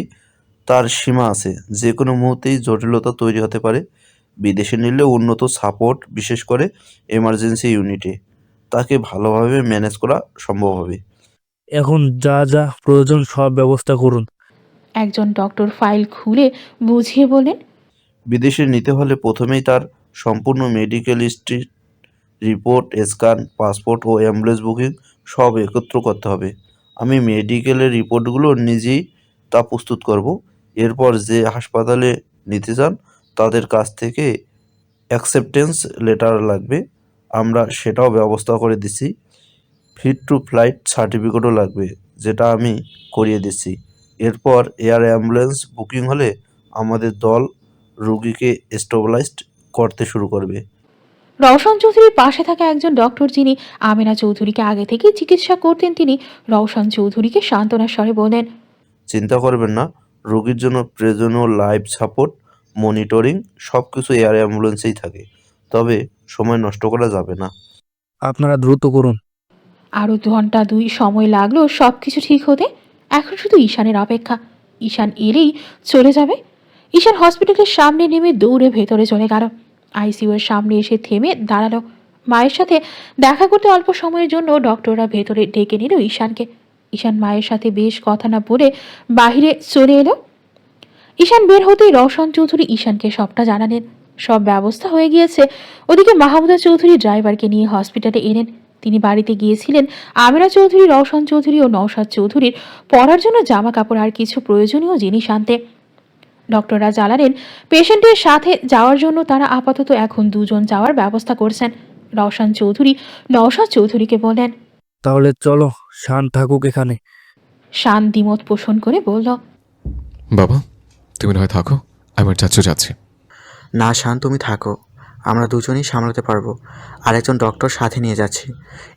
S16: তার সীমা আছে, যে কোনো মুহূর্তেই জটিলতা তৈরি হতে পারে। বিদেশে নিলে উন্নত সাপোর্ট, বিশেষ করে এমার্জেন্সি ইউনিটে, তাকে ভালোভাবে ম্যানেজ করা সম্ভব হবে।
S3: এখন যা যা প্রয়োজন সব ব্যবস্থা করুন।
S1: একজন ডক্টর ফাইল খুলে বুঝিয়ে বললেন,
S16: বিদেশে নিতে হলে প্রথমেই তার সম্পূর্ণ medical history, report, scan, passport ও অ্যাম্বুলেন্স বুকিং সব একত্র করতে হবে। আমি মেডিকেলের রিপোর্টগুলো নিজেই তা প্রস্তুত করব। এরপর যে হাসপাতালে নিতে চান তাদের কাছ থেকে অ্যাকসেপ্টেন্স লেটার লাগবে, আমরা সেটাও ব্যবস্থা করে দিচ্ছি। ফিট টু ফ্লাইট সার্টিফিকেটও লাগবে, যেটা আমি করিয়ে দিচ্ছি। এরপর এয়ার অ্যাম্বুলেন্স বুকিং হলে আমাদের দল রোগীকে স্টেবিলাইজড করতে শুরু করবে।
S1: রওশন চৌধুরীর পাশে থাকা একজন ডক্টর, যিনি আমেনা চৌধুরীকে আগে থেকেই চিকিৎসা করতেন, তিনি রওশন চৌধুরীকে সান্ত্বনার স্বরে বলেন,
S16: চিন্তা করবেন না, রোগীর জন্য প্রয়োজনীয় লাইফ সাপোর্ট, মনিটরিং সব কিছু এয়ার অ্যাম্বুলেন্সেই থাকে। তবে সময় নষ্ট করা যাবে না।
S3: আপনারা দ্রুত করুন।
S1: আরও ঘন্টা 2 সময় লাগলো সব কিছু ঠিক হতে। এখন শুধু ঈশানের অপেক্ষা। ঈশান এলেই চলে যাবে। ঈশান হসপিটালের সামনে নেমে দৌড়ে ভেতরে চলে গেল। আইসিইউ এর সামনে এসে থেমে দাঁড়ালো। মায়ের সাথে দেখা করতে অল্প সময়ের জন্য ডক্টররা ভেতরে ডেকে নিল ঈশানকে। ঈশান মায়ের সাথে বেশ কথা না বলে বাহিরে চলে এলো। ঈশান বের হতেই রওশন চৌধুরী ঈশানকে সবটা জানালেন। সব ব্যবস্থা হয়ে গিয়েছে। ওদিকে মাহমুদা চৌধুরী ড্রাইভারকে নিয়ে হসপিটালে এলেন। তিনি বাড়িতে গিয়েছিলেন আমেনা চৌধুরী, রওশন চৌধুরী ও নওশাদ চৌধুরীর পরার জন্য জামা কাপড় আর কিছু প্রয়োজনীয় জিনিস আনতে। ডক্টররা জানালেন পেশেন্টের সাথে যাওয়ার জন্য তারা আপাতত এখন 2 জন যাওয়ার ব্যবস্থা করছেন। রওশন চৌধুরী নওশাদ চৌধুরীকে বলেন,
S3: তাহলে চলো, শান থাকুক এখানে।
S1: শান দ্বিমত পোষণ করে বলল,
S5: বাবা তুমি নয় থাকো, আমার চাচু যাচ্ছে।
S2: না শান, তুমি থাকো, আমরা দুজনেই সামলাতে পারবো। আর একজন ডক্টর সাথে নিয়ে যাচ্ছি।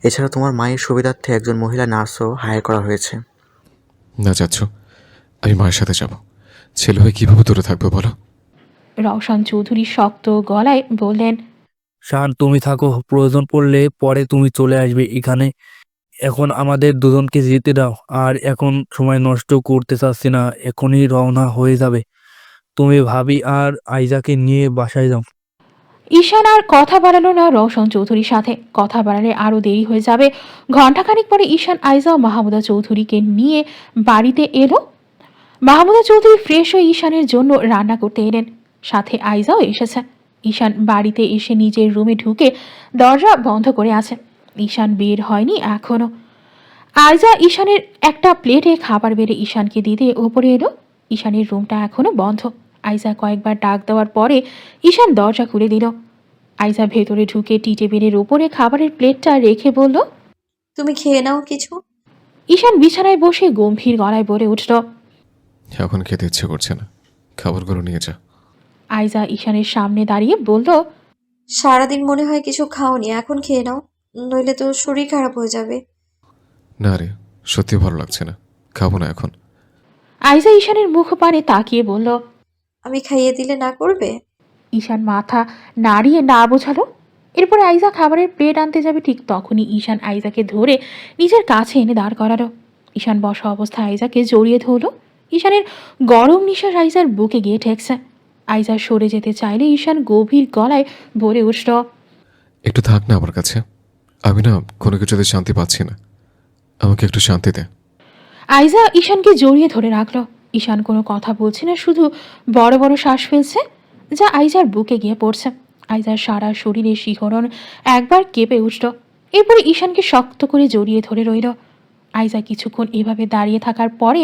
S2: এছাড়া তোমার মায়ের সুবিধার্থে একজন মহিলা নার্সও হায়ার করা হয়েছে।
S5: না চাচ্ছু, আমি মায়ের সাথে যাব। ছেলে হয়ে কীভাবে দূরে থাকবো বলো?
S1: রওশন চৌধুরী শক্ত গলায় বললেন,
S3: শান তুমি থাকো, প্রয়োজন পড়লে পরে তুমি চলে আসবে এখানে। এখন আমাদের দুজনকে যেতে দাও। আর এখন সময় নষ্ট করতে চাচ্ছি না, এখনই রওনা হয়ে যাবে। তুমি ভাবি আর আইজাকে নিয়ে বাসায় যাও।
S1: ঈশান আর কথা বাড়ালো না রওশন চৌধুরীর সাথে। কথা বাড়ালে আরও দেরি হয়ে যাবে। ঘণ্টাখানিক পরে ঈশান আইজা ও মাহমুদা চৌধুরীকে নিয়ে বাড়িতে এলো। মাহমুদা চৌধুরী ফ্রেশ হয়ে ঈশানের জন্য রান্না করতে এলেন। সাথে আইজাও এসেছে। ঈশান বাড়িতে এসে নিজের রুমে ঢুকে দরজা বন্ধ করে আছে। ঈশান বের হয়নি এখনো। আইজা ঈশানের একটা প্লেটে খাবার বেড়ে ঈশানকে দিতে ওপরে এলো। ঈশানের রুমটা এখনো বন্ধ। আইজা কয়েকবার ডাক দেওয়ার পরে ঈশান দরজা খুলে দিল। আইজা ভেতরে ঢুকে টি টেবিলের ওপরে খাবারের প্লেটটা রেখে বলল,
S9: তুমি খেয়ে নাও কিছু।
S1: ঈশান বিছানায় বসে গম্ভীর গলায় বলে উঠল,
S5: এখন খেতে ইচ্ছে করছে না, খাবারগুলো নিয়ে যা।
S1: আইজা ঈশানের সামনে দাঁড়িয়ে বলল,
S9: সারাদিন মনে হয় কিছু খাওনি, এখন খেয়ে নাও, নইলে তো শরীর খারাপ হয়ে যাবে।
S5: না রে, সত্যি ভালো লাগছে না, খাবো না এখন।
S1: আইজা ঈশানের মুখ পানে তাকিয়ে বলল,
S9: আমি খাইয়ে দিলে না করবে?
S1: ঈশান মাথা নাড়িয়ে না বোঝালো। এরপরে আইজা খাবারের প্লেট আনতে যাবে, ঠিক তখনই ঈশান আইজাকে ধরে নিজের কাছে এনে দাঁড় করালো। ঈশান বসা অবস্থায় আইজাকে জড়িয়ে ধরল। ঈশানের গরম নিঃশ্বাস আইজার বুকে গিয়ে ঠেকছে। আইজা সরে যেতে চাইলে ঈশান গভীর গলায় বলে উঠল,
S5: একটু থাক না আমার কাছে, আমি না কোনো কিছুতে শান্তি পাচ্ছি না, আমাকে একটু শান্তি দে।
S1: আইজা ঈশানকে জড়িয়ে ধরে রাখলো। ঈশান কোনো কথা বলছে না, শুধু বড় বড় শ্বাস ফেলছে, যা আইজার বুকে গিয়ে পড়ছে। আইজার সারা শরীরে শিহরণ একবার কেঁপে উঠল। এরপরে ঈশানকে শক্ত করে জড়িয়ে ধরে রইল। আইজা কিছুক্ষণ এভাবে দাঁড়িয়ে থাকার পরে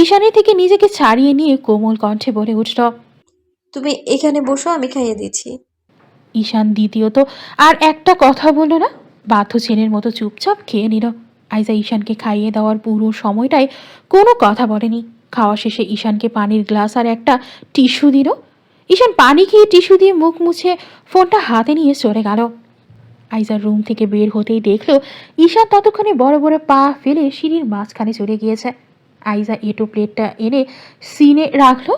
S1: ঈশানের থেকে নিজেকে ছাড়িয়ে নিয়ে কোমল কণ্ঠে বলে উঠল,
S9: তুমি এখানে বসো, আমি খাইয়ে দিচ্ছি।
S1: ঈশান দ্বিতীয়ত আর একটা কথা বলল না, বাধ্য ছেলের মতো চুপচাপ খেয়ে নিল। আইজা ঈশানকে খাইয়ে দেওয়ার পুরো সময়টায় কোনো কথা বলেনি। খাওয়া শেষে ঈশানকে পানির গ্লাস আর একটা টিস্যু দিল। ঈশান পানি খেয়ে টিস্যু দিয়ে মুখ মুছে ফোনটা হাতে নিয়ে চলে গেল। আইজার রুম থেকে বের হতেই দেখলো ঈশান ততক্ষণে বড় বড় পা ফেলে সিঁড়ির মাঝখানে চলে গিয়েছে। আইজা এটো প্লেটটা এনে সিনে রাখলো।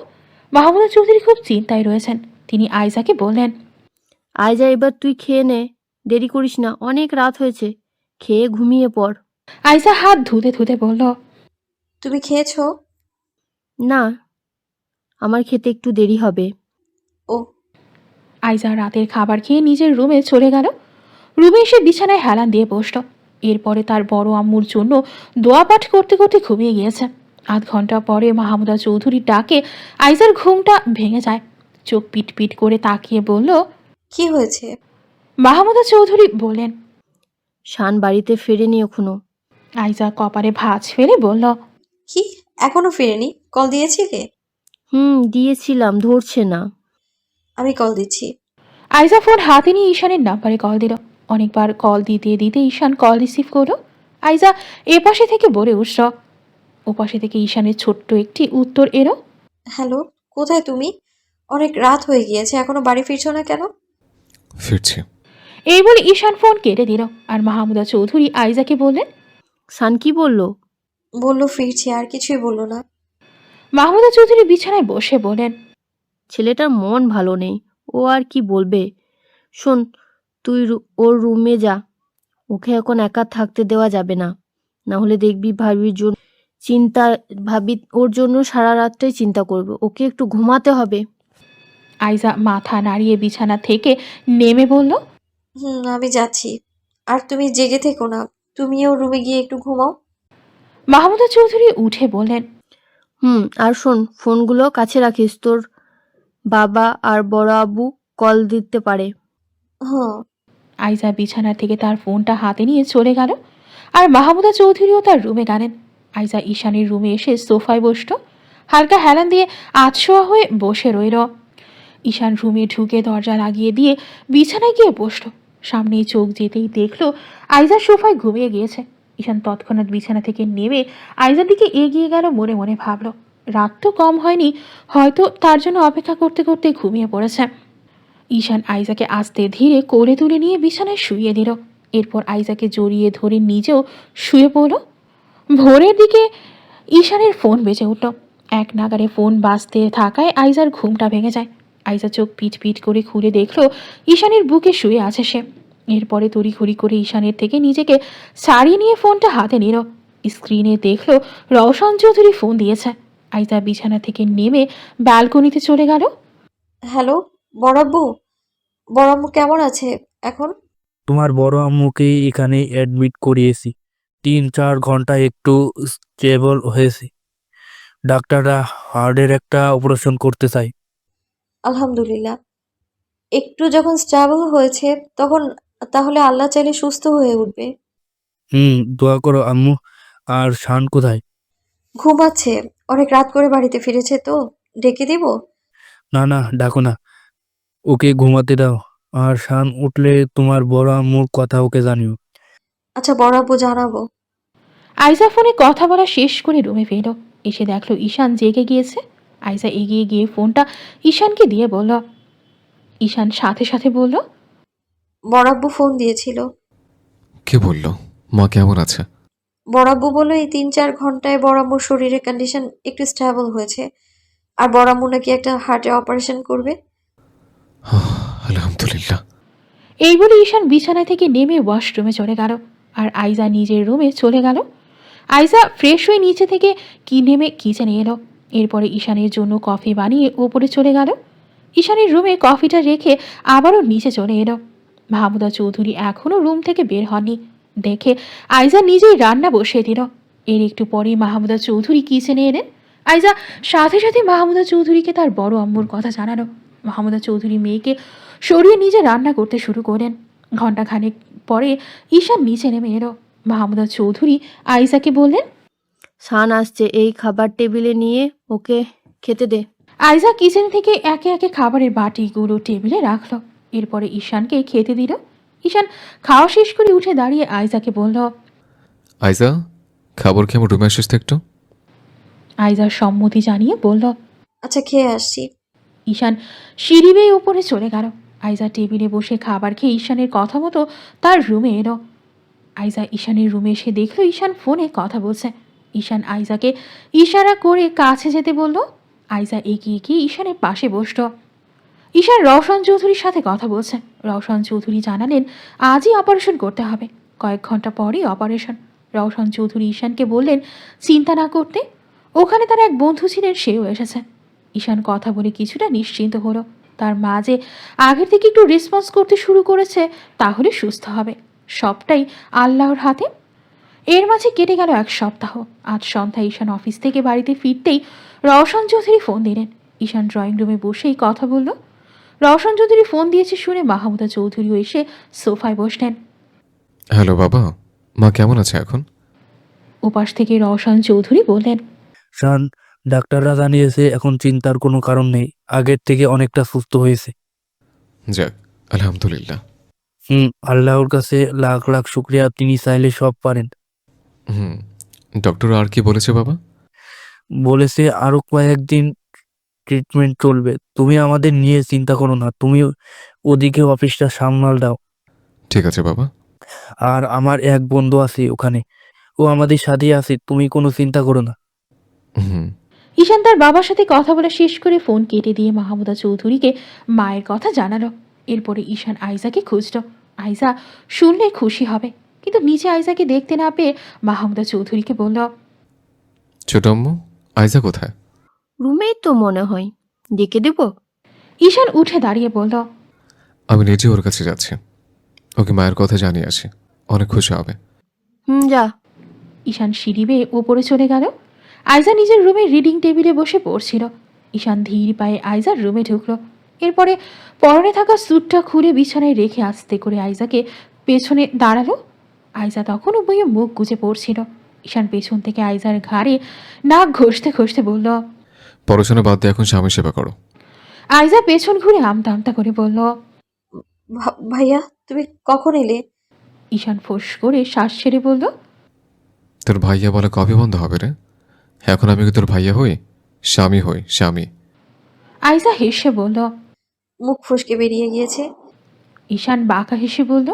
S1: মাহমুদা চৌধুরী খুব চিন্তায় রয়েছেন। তিনি আইজাকে বললেন,
S7: আইজা এবার তুই খেয়ে নে, দেরি করিস না, অনেক রাত হয়েছে, খেয়ে ঘুমিয়ে পড়।
S1: আইজা হাত ধুতে ধুতে বলল,
S9: তুমি খেয়েছো?
S7: না, আমার খেতে একটু দেরি হবে।
S9: ও।
S1: আইজা রাতের খাবার খেয়ে নিজের রুমে চলে গেল। রুমে এসে বিছানায় হেলান দিয়ে বসল। এরপরে তার বড় আম্মুর জন্য দোয়া পাঠ করতে করতে ঘুমিয়ে গিয়েছে। আধ ঘন্টা পরে মাহমুদা চৌধুরীর ডাকে আইজার ঘুমটা ভেঙে যায়। চোখ পিট পিট করে তাকিয়ে বলল,
S9: কি হয়েছে?
S1: মাহমুদা চৌধুরী বললেন,
S7: শান বাড়িতে ফেরেনি এখনো।
S1: আইজা কপালে ভাঁজ ফেলে বলল,
S9: কি, এখনো ফেরেনি? কল দিয়েছিলে?
S7: দিয়েছিলাম, ধরছে না।
S9: আমি কল দিচ্ছি।
S1: আইজা ফোন হাতে নিয়ে ঈশানের নাম্বারে কল দিল। অনেকবার কল দিতে দিতে ঈশান কল রিসিভ করলো। আইজা এপাশে থেকে বলে উঠল। ওপাশে থেকে ঈশানের ছোট্ট একটি উত্তর এলো,
S9: হ্যালো, কোথায় তুমি? অনেক রাত হয়ে গিয়েছে, এখনো বাড়ি ফিরছো না কেন?
S5: ফিরছি।
S1: এই বলে ঈশান ফোন কেটে দিল। আর মাহমুদা চৌধুরী আইজাকে বললেন,
S7: শান কি বললো?
S9: বললো ফিরছি, আর কিছুই বললো না।
S1: মাহমুদা চৌধুরী বিছানায় বসে বলেন,
S7: ছেলেটার মন ভালো নেই, ও আর কি বলবে। শোন, তুই ওর রুমে যা, ওকে এখন একা থাকতে দেওয়া যাবে না, না হলে দেখবি ভাবি ওর জন্য সারা রাতটাই চিন্তা করবে, ওকে একটু ঘুমাতে হবে।
S1: আইজা মাথা নাড়িয়ে বিছানা থেকে নেমে বলল,
S9: আমি যাচ্ছি। আর তুমি জেগে থেকো না, তুমিও রুমে গিয়ে একটু ঘুমাও।
S1: মাহমুদা চৌধুরী উঠে বললেন,
S7: আর শোন, ফোনগুলো কাছে রাখিস, তোর বাবা আর বড় আব্বু কল দিতে পারে।
S9: হ্যাঁ।
S1: আইজা বিছানা থেকে তার ফোনটা হাতে নিয়ে চলে গেল। আর মাহমুদা চৌধুরীও তার রুমে গেলেন। আইজা ঈশানের রুমে এসে সোফায় বসল। হালকা হেলান দিয়ে আতশোয়া হয়ে বসে রইল। ঈশান রুমে ঢুকে দরজা লাগিয়ে দিয়ে বিছানায় গিয়ে বসল। সামনেই চোখ যেতেই দেখলো আইজা সোফায় ঘুমিয়ে গিয়েছে। ঈশান তৎক্ষণাৎ বিছানা থেকে নেমে আইজার দিকে এগিয়ে গেল। মনে মনে ভাবল, রাত তো কম হয়নি, হয়তো তার জন্য অপেক্ষা করতে করতে ঘুমিয়ে পড়েছে। ঈশান আইজাকে আস্তে ধীরে কোলে তুলে নিয়ে বিছানায় শুইয়ে দিল। এরপর আইজাকে জড়িয়ে ধরে নিজেও শুয়ে পড়ল। ভোরের দিকে ঈশানের ফোন বেজে উঠল। এক নাগারে ফোন বাজতে থাকায় আইজার ঘুমটা ভেঙে যায়। আইজা চোখ পিট পিট করে খুলে দেখলো ঈশানের বুকে শুয়ে আছে সে। এরপরে তড়িঘড়ি করে ঈশানের থেকে নিজেকে ছাড়িয়ে নিয়ে ফোনটা হাতে নিল। স্ক্রিনে দেখলো রওশন চৌধুরী ফোন দিয়েছে। আইজা বিছানা থেকে নেমে ব্যালকনিতে চলে গেল।
S9: হ্যালো, বড়াব্বু। বড়াম্মু কেমন আছে এখন?
S3: তোমার বড় আম্মুকে এখানে অ্যাডমিট করিয়েছি, 3-4 ঘন্টা একটু স্টেবল হয়েছে। ডাক্তাররা হার্টের একটা অপারেশন করতে চায়।
S9: আলহামদুলিল্লাহ। একটু যখন স্টেবল হয়েছে তখন তাহলে আল্লাহ চাইলে সুস্থ হয়ে উঠবে।
S3: দোয়া করো আম্মু। আর শান কোথায়?
S9: ঘুমাচ্ছে, অনেক রাত করে বাড়িতে ফিরেছে তো। ডেকে দিব?
S3: না না, ডাকো না, ওকে ঘুমাতে দাও। আর শান উঠলে তোমার বড় আম্মুর কথা ওকে জানিও।
S9: আচ্ছা বড়াব্বু, জানাবো।
S1: আইজা ফোনে কথা বলা শেষ করে রুমে ফেরল। এসে দেখলো ঈশান জেগে গিয়েছে। আইজা এগিয়ে গিয়ে ফোনটা ঈশানকে দিয়ে বলল। ঈশান সাথে সাথে বলল,
S9: বড়াব্বু ফোন দিয়েছিল।
S5: কে বলল? মা কেমন আছে?
S9: বড়াব্বু বলল এই 3-4 ঘন্টায় বড়াম্মুর শরীরের কন্ডিশন একটু স্টেবল হয়েছে, আর বড়াম্মু নাকি একটা হার্টের অপারেশন করবে।
S5: আলহামদুলিল্লাহ।
S1: এই বলে ঈশান বিছানা থেকে নেমে ওয়াশরুমে চলে গেল, আর আইজা নিজের রুমে চলে গেল। আইজা ফ্রেশ হয়ে নিচে থেকে নেমে কিচেনে এলো। এরপরে ঈশানের জন্য কফি বানিয়ে ওপরে চলে গেল। ঈশানের রুমে কফিটা রেখে আবারও নিচে চলে এলো। মাহমুদা চৌধুরী এখনও রুম থেকে বের হননি দেখে আইজা নিজেই রান্না বসিয়ে দিল। এর একটু পরেই মাহমুদা চৌধুরী কিচেনে এলেন। আইজা সাথে সাথে মাহমুদা চৌধুরীকে তার বড় আম্মুর কথা জানালো। মাহমুদা চৌধুরী মেয়েকে সরিয়ে নিজে রান্না করতে শুরু করলেন। ঘণ্টাখানেক পরে ঈশান নিচে নেমে এলো। মাহমুদা চৌধুরী আইজাকে বললেন,
S7: শান আসছে, এই খাবার টেবিলে নিয়ে ওকে খেতে দে।
S1: আইজা কিচেন থেকে একে একে খাবারের বাটিগুলো টেবিলে রাখলো। এরপরে ঈশানকে খেতে দিল। ঈশান খাওয়া শেষ করে উঠে দাঁড়িয়ে আইজাকে বলল,
S5: আইজা, খাবার খেয়ে আমার রুমে আসিস তো একটু।
S1: আইজার সম্মতি জানিয়ে বলল,
S9: আচ্ছা, খেয়ে আসছি।
S1: ঈশান সিঁড়ি বেয়ে উপরে চলে গেল। আইজা টেবিলে বসে খাবার খেয়ে ঈশানের কথা মতো তার রুমে এলো। আইজা ঈশানের রুমে এসে দেখলো ঈশান ফোনে কথা বলছে। ঈশান আইজাকে ইশারা করে কাছে যেতে বলল। আইজা এগিয়ে গিয়ে ঈশানের পাশে বসল। ঈশান রওশন চৌধুরীর সাথে কথা বলছে। রওশন চৌধুরী জানালেন আজই অপারেশন করতে হবে, কয়েক ঘন্টা পরেই অপারেশন। রওশন চৌধুরী ঈশানকে বললেন চিন্তা না করতে, ওখানে তার এক বন্ধু ছিলেন, সেও এসেছে। ঈশান কথা বলে কিছুটা নিশ্চিন্ত হলো। তার মা যে আগের থেকে একটু রেসপন্স করতে শুরু করেছে, তাহলে সুস্থ হবে। সবটাই আল্লাহর হাতে। এর মাঝে কেটে গেল 1 সপ্তাহ। আজ সন্ধ্যায় ঈশান অফিস থেকে বাড়িতে ফিরতেই রওশন চৌধুরী ফোন দিলেন। ঈশান ড্রয়িং রুমে বসেই কথা বলল। রওশন চৌধুরী ফোন দিয়েছে শুনে মাহমুদা চৌধুরীও এসে সোফায় বসলেন।
S5: হ্যালো বাবা, মা কেমন আছে এখন?
S1: ওপাশ থেকে রওশন চৌধুরী বললেন,
S3: শান, ডাক্তাররা জানিয়েছে এখন চিন্তার কোনো কারণ নেই, আগের থেকে অনেকটা সুস্থ হয়েছে।
S5: যাক, আলহামদুলিল্লাহ।
S3: আল্লাহর কাছে লাখ লাখ শুক্রিয়া, তিনি চাইলে সব পারেন।
S5: ডক্টর আর কি বলেছে বাবা?
S3: বলেছে আরো কয়েকদিন ট্রিটমেন্ট চলবে। তুমি আমাদের নিয়ে চিন্তা করো না, তুমি ওদিকে অফিসটা সামলাল দাও।
S5: ঠিক আছে বাবা।
S3: আর আমার এক বন্ধু আছে ওখানে, ও আমাদের সাথেই আছে, তুমি কোনো চিন্তা করো না।
S1: ঈশান তার বাবার সাথে কথা বলা শেষ করে ফোন কেটে দিয়ে মাহমুদা চৌধুরীকে মায়ের কথা জানালো। এরপরে ঈশান আইজাকে খুঁজল। আইজা শুনলে খুশি হবে, কিন্তু নিচে আইজাকে দেখতে না পেয়ে মাহমুদা চৌধুরীকে বলল,
S5: ছোট আম্মু, আইজা কোথায়?
S7: রুমেই তো মনে হয়, ডেকে দেব?
S1: ঈশান উঠে দাঁড়িয়ে বলল,
S5: আমি নিজে ওর কাছে যাচ্ছি, ওকে মায়ের কথা জানিয়ে আসি, অনেক খুশি হবে।
S7: যা।
S1: ঈশান সিঁড়ি বেয়ে ওপরে চলে গেল। আইজা নিজের রুমে রিডিং টেবিলে বসে পড়ছিল। ঈশান ধীর পায়ে আইজার রুমে ঢুকলো। এরপরে পরনে থাকা স্যুটটা খুলে বিছানায় রেখে আস্তে করে আইজাকে পেছনে দাঁড়ালো। আইজা তখনও বইয়ে মুখ গুজে পড়ছিল। ঈশান পেছন থেকে আইজার ঘাড়ে নাক ঘষতে ঘষতে বলল,
S5: পড়াশোনা বাদ দিয়ে এখন স্বামী সেবা করো।
S1: আইজা পেছন ঘুরে আমতা আমতা করে বলল,
S9: ভাইয়া তুমি কখন এলে?
S1: ঈশান ফোঁস করে শ্বাস ছেড়ে বলল,
S5: তোর ভাইয়া বলা কবে বন্ধ হবে রে? এখন আমি কি তোর ভাইয়া হই? স্বামী হই, স্বামী।
S1: আইজা হেসে বলল,
S9: মুখ ফসকে বেরিয়ে গিয়েছে।
S1: ঈশান বাঁকা হেসে বলল,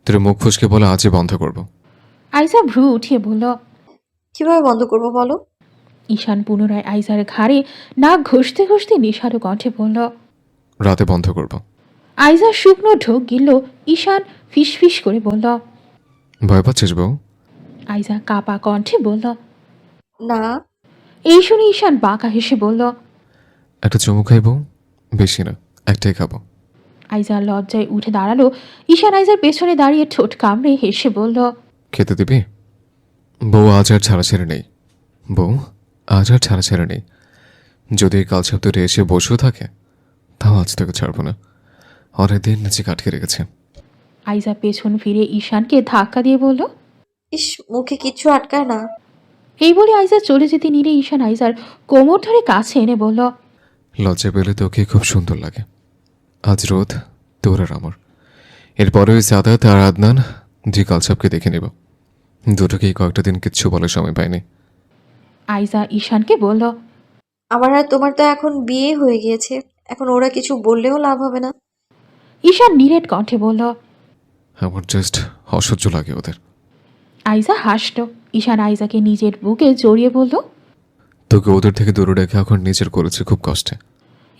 S5: তোর মুখ ফুসকে বলে আজই বন্ধ করব।
S1: আইজা ভ্রু উঠিয়ে বলল,
S9: কিভাবে বন্ধ করবো বলো?
S1: ঈশান পুনরায় আইজার ঘাড়ে নাক ঘষতে ঘষতে নিশারো কণ্ঠে বলল,
S5: রাতে বন্ধ করব।
S1: আইজা শুকনো ঢোক গিলল। ঈশান ফিস ফিস করে বলল,
S5: ভয় পাচ্ছিস বউ?
S1: আইজা কাপা কণ্ঠে বলল,
S9: না।
S1: এই শুনে ঈশান বাঁকা হেসে বলল,
S5: একটা চুমু খাই বউ, বেশি না, একটাই খাবো।
S1: আইজা লজ্জায় উঠে দাঁড়ালো। ঈশান আইজার পেছনে দাঁড়িয়ে ঠোঁট কামড়ে হেসে বলল,
S5: খেতে দিবি? বউ আজ আর ছাড়াছাড়ি নেই, বউ আজ আর ছাড়াছাড়ি নেই। যদি কাল সপ্তাহে এসে বসেও থাকে, তাও আজ তোকে ছাড়বো না, অনেকদিন নিচে কাটকে রেখেছে।
S1: আইজা পেছন ফিরে ঈশানকে ধাক্কা দিয়ে বলল,
S9: ইস, মুখে কিচ্ছু আটকায় না।
S1: এই বলে আইজা চলে যেতে নিলে ঈশান আইজার কোমর ধরে কাছে এনে বলল,
S5: লজ্জা পেলে তোকে খুব সুন্দর লাগে। আজ রোদ তোর আর আমার, এরপরে ওই সাদাত আর আদনান দুই কালসাপকে দেখে নেব। দুটোকেই কয়েকটা দিন কিচ্ছু বলার সময় পাইনি।
S1: আইজা ঈশানকে বলল।
S9: আমার আর তোমার তো এখন বিয়ে হয়ে গিয়েছে, এখন ওরা কিছু বললেও লাভ হবে না।
S1: ঈশান নিরেট কণ্ঠে বলল।
S5: আমার জাস্ট অসহ্য লাগে ওদের।
S1: আইজা হাসল। ঈশান আইজাকে নিজের বুকে জড়িয়ে বলল।
S5: তোকে ওদের থেকে দূরে রেখে এখন নিজের করেছে খুব কষ্টে।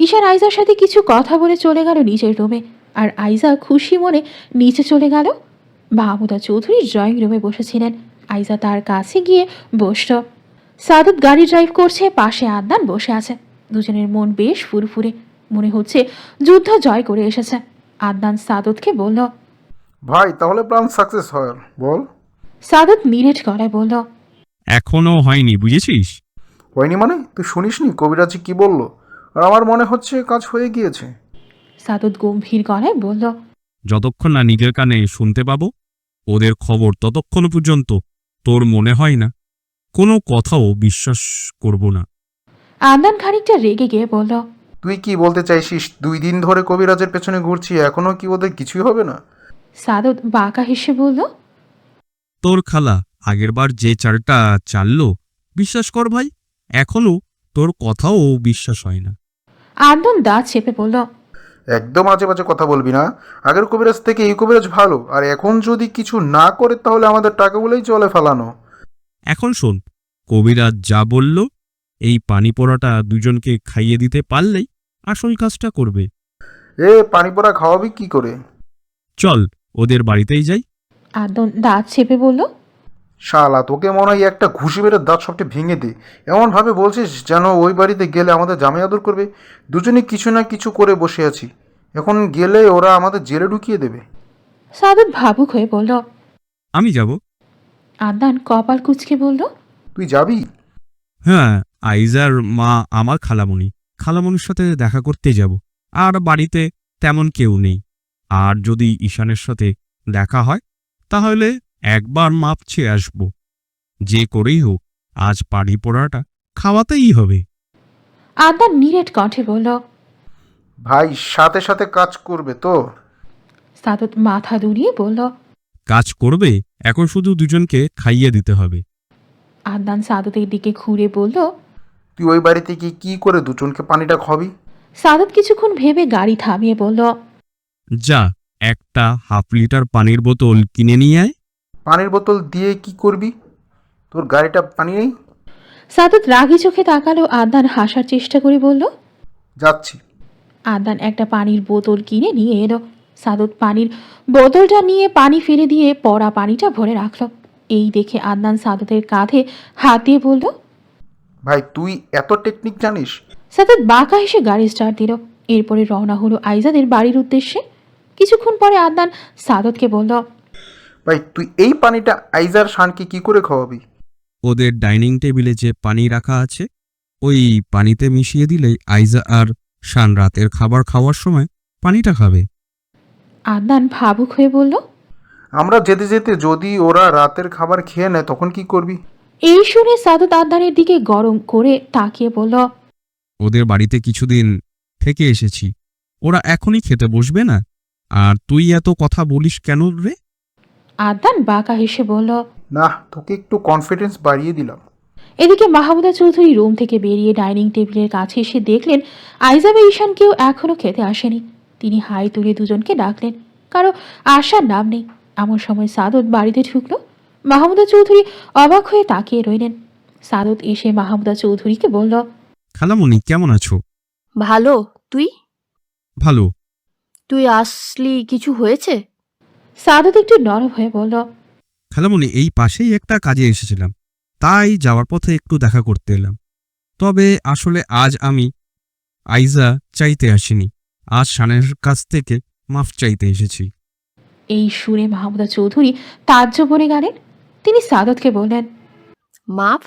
S1: ঈশান আইজার সাথে কিছু কথা বলে চলে গেল নিজের রুমে, আর আইজা খুশি মনে নিচে চলে গেল। মাহমুদা চৌধুরী ড্রয়িং রুমে বসেছিলেন। আইজা তার কাছে গিয়ে বসল। সাদত গাড়ি ড্রাইভ করছে, পাশে আদনান বসে আছে। দুজনের মন বেশ ফুরফুরে, মনে হচ্ছে যুদ্ধ জয় করে এসেছে। আদনান সাদতকে বলল।
S10: ভাই তাহলে প্ল্যান সাকসেস হয় বল।
S1: সাদত নিরেট গলায় বলল।
S12: এখনো হয়নি, বুঝেছিস?
S10: হয়নি মানে? তুই শুনিসনি কবিরাজি কি বলল? আর আমার মনে হচ্ছে কাজ হয়ে গিয়েছে।
S1: সাদত গম্ভীর গলায় বলল।
S12: যতক্ষণ না নিজের কানে শুনতে পাবো ওদের খবর, ততক্ষণ পর্যন্ত তোর মনে হয় না কোনো কথাও বিশ্বাস করব না।
S1: আদনান খানিকটা রেগে গিয়ে বলল।
S10: তুই কি বলতে চাইছিস 2 দিন ধরে কবিরাজের পেছনে ঘুরছি, এখনো কি ওদের কিছুই হবে না?
S1: সাদত বাঁকা হেসে বলল।
S12: তোর খালা আগেরবার যে চালটা চাললো, বিশ্বাস কর ভাই, এখনো তোর কথাও বিশ্বাস হয় না।
S1: আদনান দাঁত চেপে বলল।
S10: একদম আজে বাজে কথা বলবি না। আগের কবিরাজ থেকে এই কবিরাজ ভালো, আর এখন যদি কিছু না করে তাহলে আমাদের টাকাগুলোই জলে ফেলানো।
S12: এখন শোন, কবিরাজ যা বলল, এই পানি পোড়াটা দুজনকে খাইয়ে দিতে পারলেই আসল কাজটা করবে।
S10: পানি পোড়া খাওয়াবি কি করে?
S12: চল ওদের বাড়িতেই যাই।
S1: আদনান দাঁত চেপে বলল।
S10: শালা, তোকে মনে হয় একটা ঘুষি মেরে দাঁত সবটা ভেঙে দে। এমনভাবে বলছিস যেন ওই বাড়িতে গেলে আমাদের জামাই আদর করবে। দুজনে কিছু না কিছু করে বসে আছি, এখন গেলে ওরা আমাদের জেলে ঢুকিয়ে দেবে।
S1: সাদত ভাবুক হয়ে বলল।
S12: আমি যাব।
S1: আদনান কপাল কুঁচকে বলল।
S10: তুই যাবি?
S12: হ্যাঁ, আইজার মা আমার খালামণির সাথে দেখা করতে যাব। আর বাড়িতে তেমন কেউ নেই। আর যদি ঈশানের সাথে দেখা হয় তাহলে একবার মাপ চেয়ে আসব। যে করেই হোক আজ পানি পোড়াটা খাওয়াতেই হবে।
S1: আদনান নিরেট কণ্ঠে বলল।
S10: ভাই সাথে সাথে কাজ করবে তো?
S1: সাদত মাথা দুলিয়ে বলল।
S12: কাজ করবে, এখন শুধু দুজনকে খাইয়ে দিতে হবে।
S1: আদনান সাদতের দিকে ঘুরে বলল।
S10: তুই ওই বাড়িতে কি করে দুজনকে পানিটা খাবি?
S1: সাদত কিছুক্ষণ ভেবে গাড়ি থামিয়ে বলল।
S12: যা, একটা হাফ লিটার পানির বোতল কিনে নিয়ে আয়।
S10: পানির বোতল দিয়ে কি করবি? তোর গাড়িটা পানি নেই?
S1: সাদত রাগি চোখে তাকালো। আদনান হাসার চেষ্টা করে বলল।
S10: যাচ্ছি।
S1: আদনান একটা পানির বোতল কিনে নিয়ে এলো। সাদত পানির বোতলটা নিয়ে পানি ফেলে দিয়ে পড়া পানিটা ভরে রাখল। এই দেখে আদনান সাদতের কাঁধে হাত দিয়ে বলল।
S10: ভাই তুই এত টেকনিক জানিস?
S1: সাদত বাঁকা হেসে গাড়ি স্টার্ট দিল। এরপরে রওনা হলো আইজাদের বাড়ির উদ্দেশ্যে। কিছুক্ষণ পরে আদনান সাদতকে বলল।
S10: ভাই তুই এই পানিটা আইজার শানকে কি করে খাওয়াবি?
S12: ওদের ডাইনিং টেবিলে যে পানি রাখা আছে ওই পানিতে মিশিয়ে দিলেই আইজা আর শান রাতের খাবার খাওয়ার সময় পানিটা খাবে।
S1: আদনান ভাবুক হয়ে বলল।
S10: আমরা যেতে যেতে যদি ওরা রাতের খাবার খেয়ে নেয় তখন কি করবি?
S1: এই শুনে সাদত আদনানের দিকে গরম করে তাকিয়ে বলল।
S12: ওদের বাড়িতে কিছুদিন থেকে এসেছি, ওরা এখনই খেতে বসবে না। আর তুই এত কথা বলিস কেন রে?
S1: আদনান বাঁকা হেসে বলল।
S10: না, তোকে একটু কনফিডেন্স বাড়িয়ে দিলাম।
S1: এদিকে মাহমুদা চৌধুরী রুম থেকে বেরিয়ে ডাইনিং টেবিলের কাছে এসে দেখলেন আইজাবে ঈশান কেউ এখনো খেতে আসেনি। তিনি হাই তুলে দুজনকে ডাকলেন, কারো আসার নাম নেই। এমন সময় সাদত বাড়িতে ঢুকলো। মাহমুদা চৌধুরী অবাক হয়ে তাকিয়ে রইলেন। সাদত এসে মাহমুদা চৌধুরীকে বলল।
S12: খালামণি কেমন আছো?
S7: ভালো, তুই?
S12: ভালো।
S7: তুই আসলি, কিছু হয়েছে?
S1: সাদত একটু নরম হয়ে বলল।
S12: খালামণি, এই পাশেই একটা কাজে এসেছিলাম, তাই যাওয়ার পথে একটু দেখা করতে এলাম। তবে আসলে আজ আমি আইজা চাইতে আসিনি, আজ শানের কাছ থেকে মাফ চাইতে এসেছি।
S1: এই শুনে মাহমুদা চৌধুরী তাজ্জব বনে গেলেন। তিনি সাদতকে বললেন।
S7: মাপ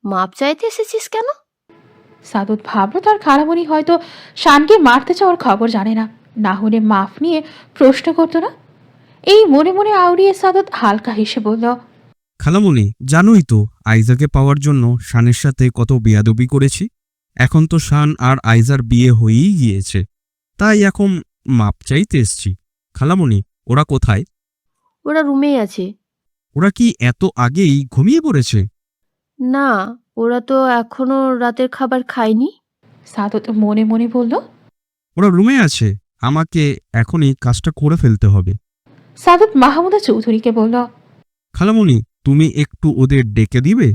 S7: মাপ চাইতে এসেছিস কেন?
S1: সাদত ভাবল তার খালামণি হয়তো শানকে মারতে চাওয়ার খবর জানে না, না হলে মাফ নিয়ে প্রশ্ন করত না। এই মনে মনে আউড়িয়ে সাদত হালকা হেসে বলল।
S12: খালামণি, জানোই তো আইজাকে পাওয়ার জন্য শানের সাথে কত বেয়াদবি করেছি। এখন তো শান আর আইজার বিয়ে হয়েই গিয়েছে, তাই এখন মাপ চাইতে এসছি। খালামণি, ওরা কোথায়?
S7: ওরা রুমেই আছে।
S12: ওরা কি এত আগেই ঘুমিয়ে পড়েছে?
S7: না, ওরা তো এখনো রাতের খাবার খায়নি।
S1: সাদত মনে মনে বলল।
S12: ওরা রুমে আছে, আমাকে এখনই কাজটা করে ফেলতে হবে।
S1: সাদত মাহমুদা চৌধুরীকে বলল।
S12: খালামণি, তুমি একটু ওদের ডেকে দিবে?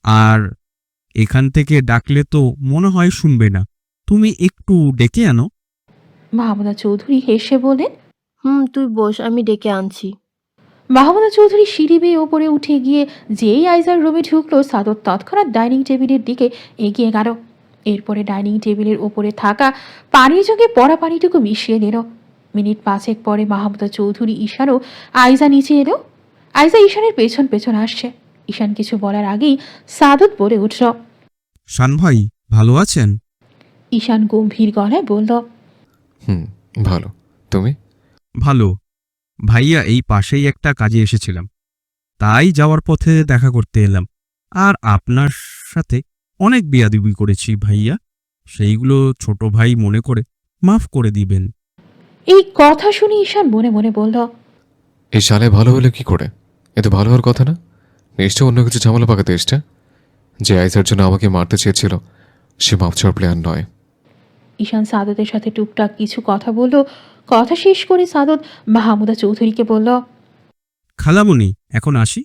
S12: আর এখান থেকে ডাকলে তো মনে হয় শুনবে না, তুমি একটু ডেকে আনো।
S1: মাহমুদা চৌধুরী হেসে বলেন।
S7: তুই বস, আমি ডেকে আনছি।
S1: মাহমুদা চৌধুরী সিঁড়ি বেয়ে ওপরে উঠে গিয়ে যেই আইজার রুমে ঢুকলো, সাদত তৎক্ষণাৎ ডাইনিং টেবিলের দিকে এগিয়ে গেল। এরপরে ডাইনিং টেবিলের ওপরে থাকা পানির জগে পড়া পানিটুকু মিশিয়ে দিল। মিনিট 5 পরে মাহমুদা চৌধুরী ঈশানও আইজা নিচে এলো। আইজা ঈশানের পেছন পেছন আসছে। ঈশান কিছু বলার আগেই সাদত বলে উঠল।
S12: শান ভাই ভালো আছেন?
S1: ঈশান গম্ভীর গলায় বলল।
S5: ভালো। তুমি?
S12: ভালো। ভাইয়া, এই পাশেই একটা কাজে এসেছিলাম, তাই যাওয়ার পথে দেখা করতে এলাম। আর আপনার সাথে অনেক বেয়াদবি করেছি ভাইয়া, সেইগুলো ছোট ভাই মনে করে মাফ করে দিবেন।
S1: এই কথা শুনে ঈশান মনে মনে বলল।
S5: এই শালে ভালো হলে কি করে? এ তো ভালো হওয়ার কথা না। নিশ্চয় অন্য কিছু ঝামেলা পাকাতে এসছে। যে আইজার জন্য আমাকে মারতে চেয়েছিল সে মাফ চাওয়ার প্ল্যান নয়।
S1: ঈশান সাদতের সাথে টুকটাক কিছু কথা বলল। কথা শেষ করে সাদত মাহমুদা চৌধুরীকে বলল।
S12: খালামণি, এখন আসি?